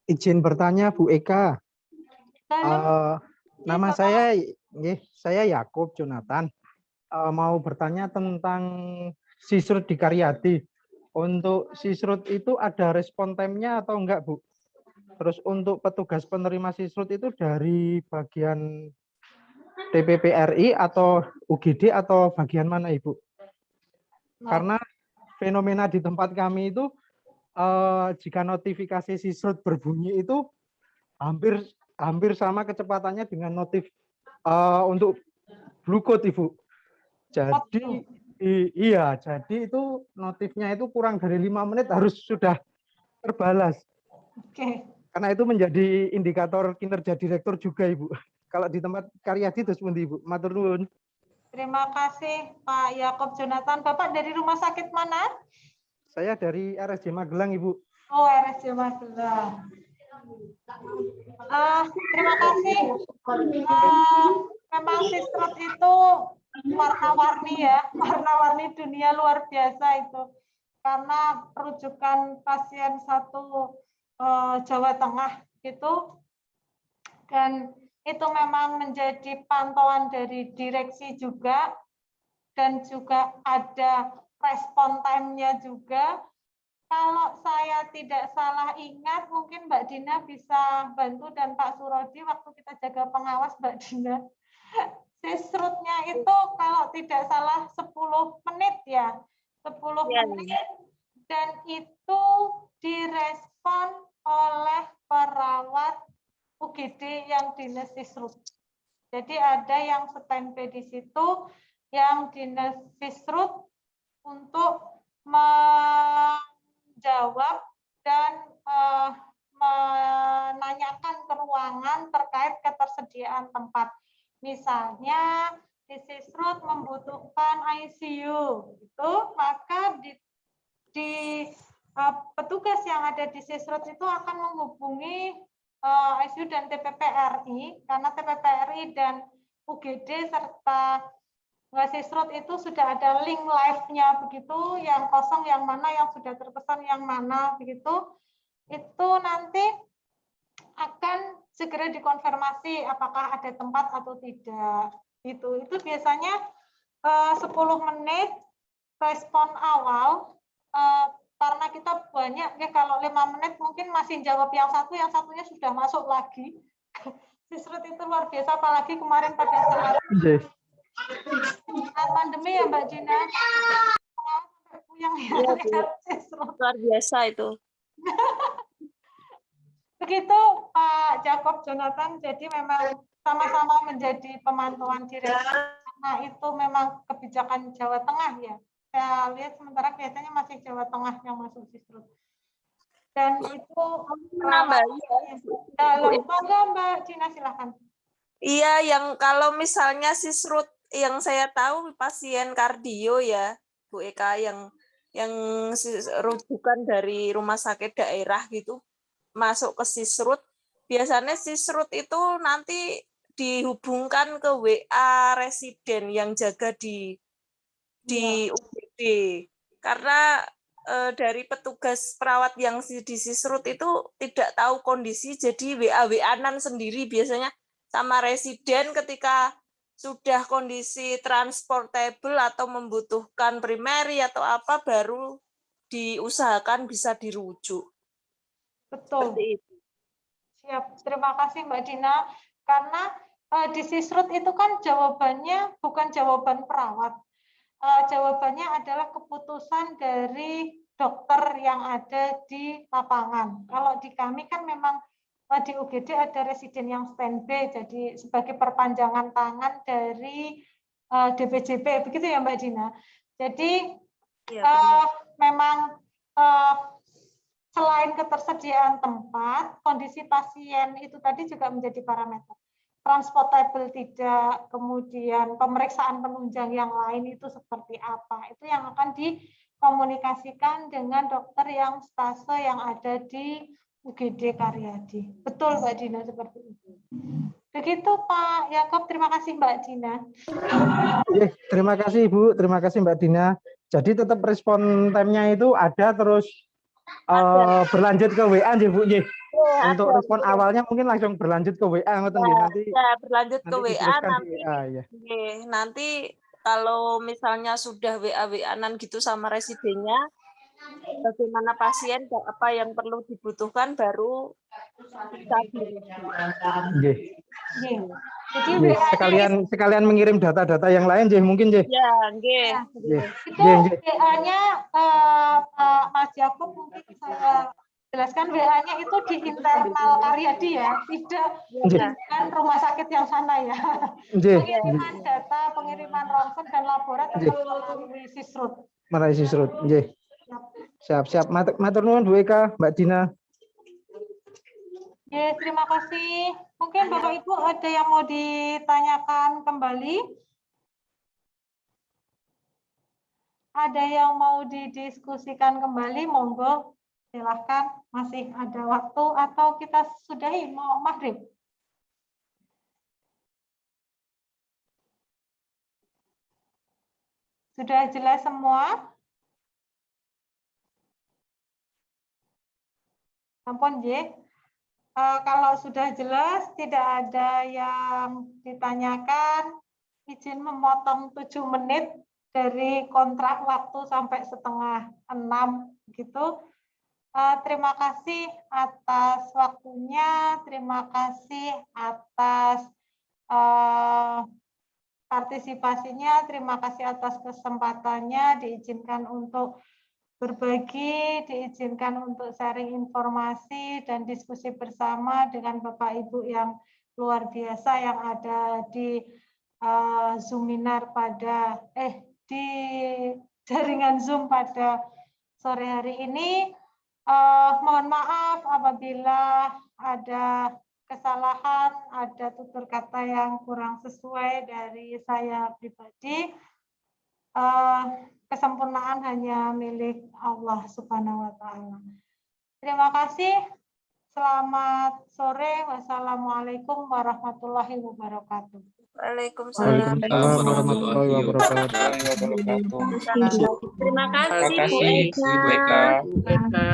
Izin bertanya Bu Eka. Nama saya Yakub Jonathan. Mau bertanya tentang sisrut di Karyadi. Untuk sisrut itu ada respon time-nya atau enggak, Bu? Terus untuk petugas penerima sisrut itu dari bagian TPPRI atau UGD atau bagian mana, Ibu? Karena fenomena di tempat kami itu jika notifikasi sisrut berbunyi itu hampir sama kecepatannya dengan notif untuk Blue Code, Ibu. Jadi jadi itu notifnya itu kurang dari 5 menit harus sudah terbalas. Oke. Karena itu menjadi indikator kinerja direktur juga, Ibu. Kalau di tempat Karyadi terus pundi, Ibu? Matur nuwun. Terima kasih Pak Yakob Jonathan. Bapak dari rumah sakit mana? Saya dari RSJ Magelang, Ibu. Oh, RSJ Magelang. Terima kasih. Memang Sisrut itu warna-warni ya, warna-warni dunia luar biasa itu. Karena rujukan pasien satu Jawa Tengah gitu, dan itu memang menjadi pantauan dari direksi juga, dan juga ada respon time-nya juga. Kalau saya tidak salah ingat, mungkin Mbak Dina bisa bantu, dan Pak Surodi waktu kita jaga pengawas Mbak Dina. Sisrutnya itu kalau tidak salah 10 menit ya, 10 menit, dan itu direspon oleh perawat UGD yang dinas Sisrut. Jadi ada yang standby di situ, yang dinas Sisrut untuk menjawab dan menanyakan ke ruangan terkait ketersediaan tempat. Misalnya di Sisrut membutuhkan ICU, itu maka petugas yang ada di Sisrut itu akan menghubungi ICU dan TPPRI, karena TPPRI dan UGD serta Sisrut itu sudah ada link live-nya begitu, yang kosong yang mana, yang sudah terpesan yang mana begitu. Itu nanti akan segera dikonfirmasi apakah ada tempat atau tidak. Itu biasanya 10 menit respon awal, karena kita banyak ya, kalau 5 menit mungkin masih jawab yang satu, yang satunya sudah masuk lagi. Sisrut itu luar biasa, apalagi kemarin pada saat pandemi ya Mbak Dina. Luar biasa itu. Begitu Pak Jakob Jonathan, jadi memang sama-sama menjadi pemantauan direksi. Nah itu memang kebijakan Jawa Tengah ya. Saya lihat sementara kelihatannya masih Jawa Tengah yang masuk Sisrut. Dan itu monggo Mbak Cina silahkan. Iya, yang kalau misalnya Sisrut yang saya tahu pasien kardio ya, Bu Eka, yang rujukan dari rumah sakit daerah gitu masuk ke Sisrut, biasanya Sisrut itu nanti dihubungkan ke WA residen yang jaga di UGD, karena dari petugas perawat yang di Sisrut itu tidak tahu kondisi, jadi WA-WA-an sendiri biasanya sama residen ketika sudah kondisi transportable atau membutuhkan primary atau apa, baru diusahakan bisa dirujuk. Betul. Seperti itu. Siap, terima kasih Mbak Dina. Karena di Sisrut itu kan jawabannya bukan jawaban perawat. Jawabannya adalah keputusan dari dokter yang ada di lapangan. Kalau di kami kan memang di UGD ada residen yang standby, jadi sebagai perpanjangan tangan dari DPJP, begitu ya Mbak Dina. Jadi memang selain ketersediaan tempat, kondisi pasien itu tadi juga menjadi parameter. Transportable tidak, kemudian pemeriksaan penunjang yang lain itu seperti apa. Itu yang akan dikomunikasikan dengan dokter yang stase yang ada di UGD Karyadi. Betul Mbak Dina, seperti itu. Begitu Pak Yakob, terima kasih Mbak Dina. Terima kasih Ibu, terima kasih Mbak Dina. Jadi tetap respon time-nya itu ada, terus berlanjut ke WA Bu. Untuk respon awalnya mungkin langsung berlanjut ke WA nanti. Ya, berlanjut ke WA nanti. WA, ya. Nanti kalau misalnya sudah WA-WA-an gitu sama residennya, bagaimana pasien, apa yang perlu dibutuhkan, baru bisa Jadi sekalian mengirim data-data yang lain, mungkin. Ya, Itu WA-nya Pak Mas Yakob mungkin saya jelaskan, WA-nya itu di internal Karyadi ya, tidak bukan rumah sakit yang sana ya. Pengiriman data, pengiriman ronsen dan laborat tetap melalui Sisrut. Melalui Sisrut, Siap. Matur nuwun Bu Eka, Mbak Dina. Terima kasih. Mungkin Bapak Ibu ada yang mau ditanyakan kembali? Ada yang mau didiskusikan kembali? Monggo, silahkan. Masih ada waktu atau kita sudahi mau maghrib? Sudah jelas semua? Ampun, J. Kalau sudah jelas, tidak ada yang ditanyakan, izin memotong 7 menit dari kontrak waktu sampai 5:30 gitu. Terima kasih atas waktunya, terima kasih atas partisipasinya, terima kasih atas kesempatannya, diizinkan untuk berbagi, diizinkan untuk sharing informasi dan diskusi bersama dengan Bapak Ibu yang luar biasa yang ada di Zoominar di jaringan Zoom pada sore hari ini. Mohon maaf apabila ada kesalahan, ada tutur kata yang kurang sesuai dari saya pribadi. Kesempurnaan hanya milik Allah Subhanahu wa Ta'ala. Terima kasih. Selamat sore. Wassalamualaikum warahmatullahi wabarakatuh. Waalaikumsalam. Waalaikumsalam warahmatullahi wabarakatuh. Terima kasih Terima Bu kasih, Bu Eka. Eka.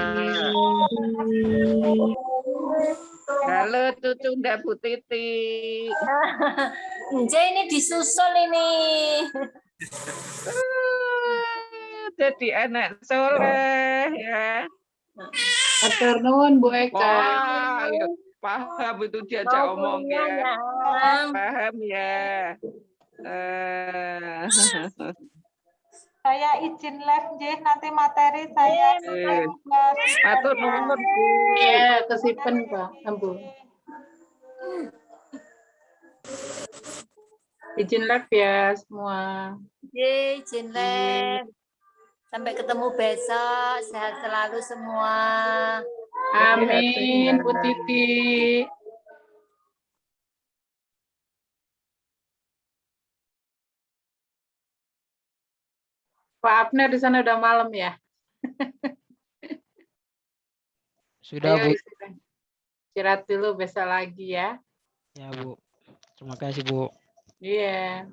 Halo Cucu Ndak Bu Titi. Ini disusul ini. Jadi anak soleh ya. Atur nuwun Bu Eka. Wah, ya, paham itu diajak omong ya. Paham ya. Saya izin live, nanti materi saya Matur nuwun Bu. Ya, kesipen Pak. Ampun. Izin live ya semua. Izin live. Sampai ketemu besok. Sehat selalu semua. Amin, Bu Titi. Pak Abner di sana udah malam ya? Sudah, Ayo Bu. istirahat dulu, besok lagi ya. Ya, Bu. Terima kasih, Bu. Iya.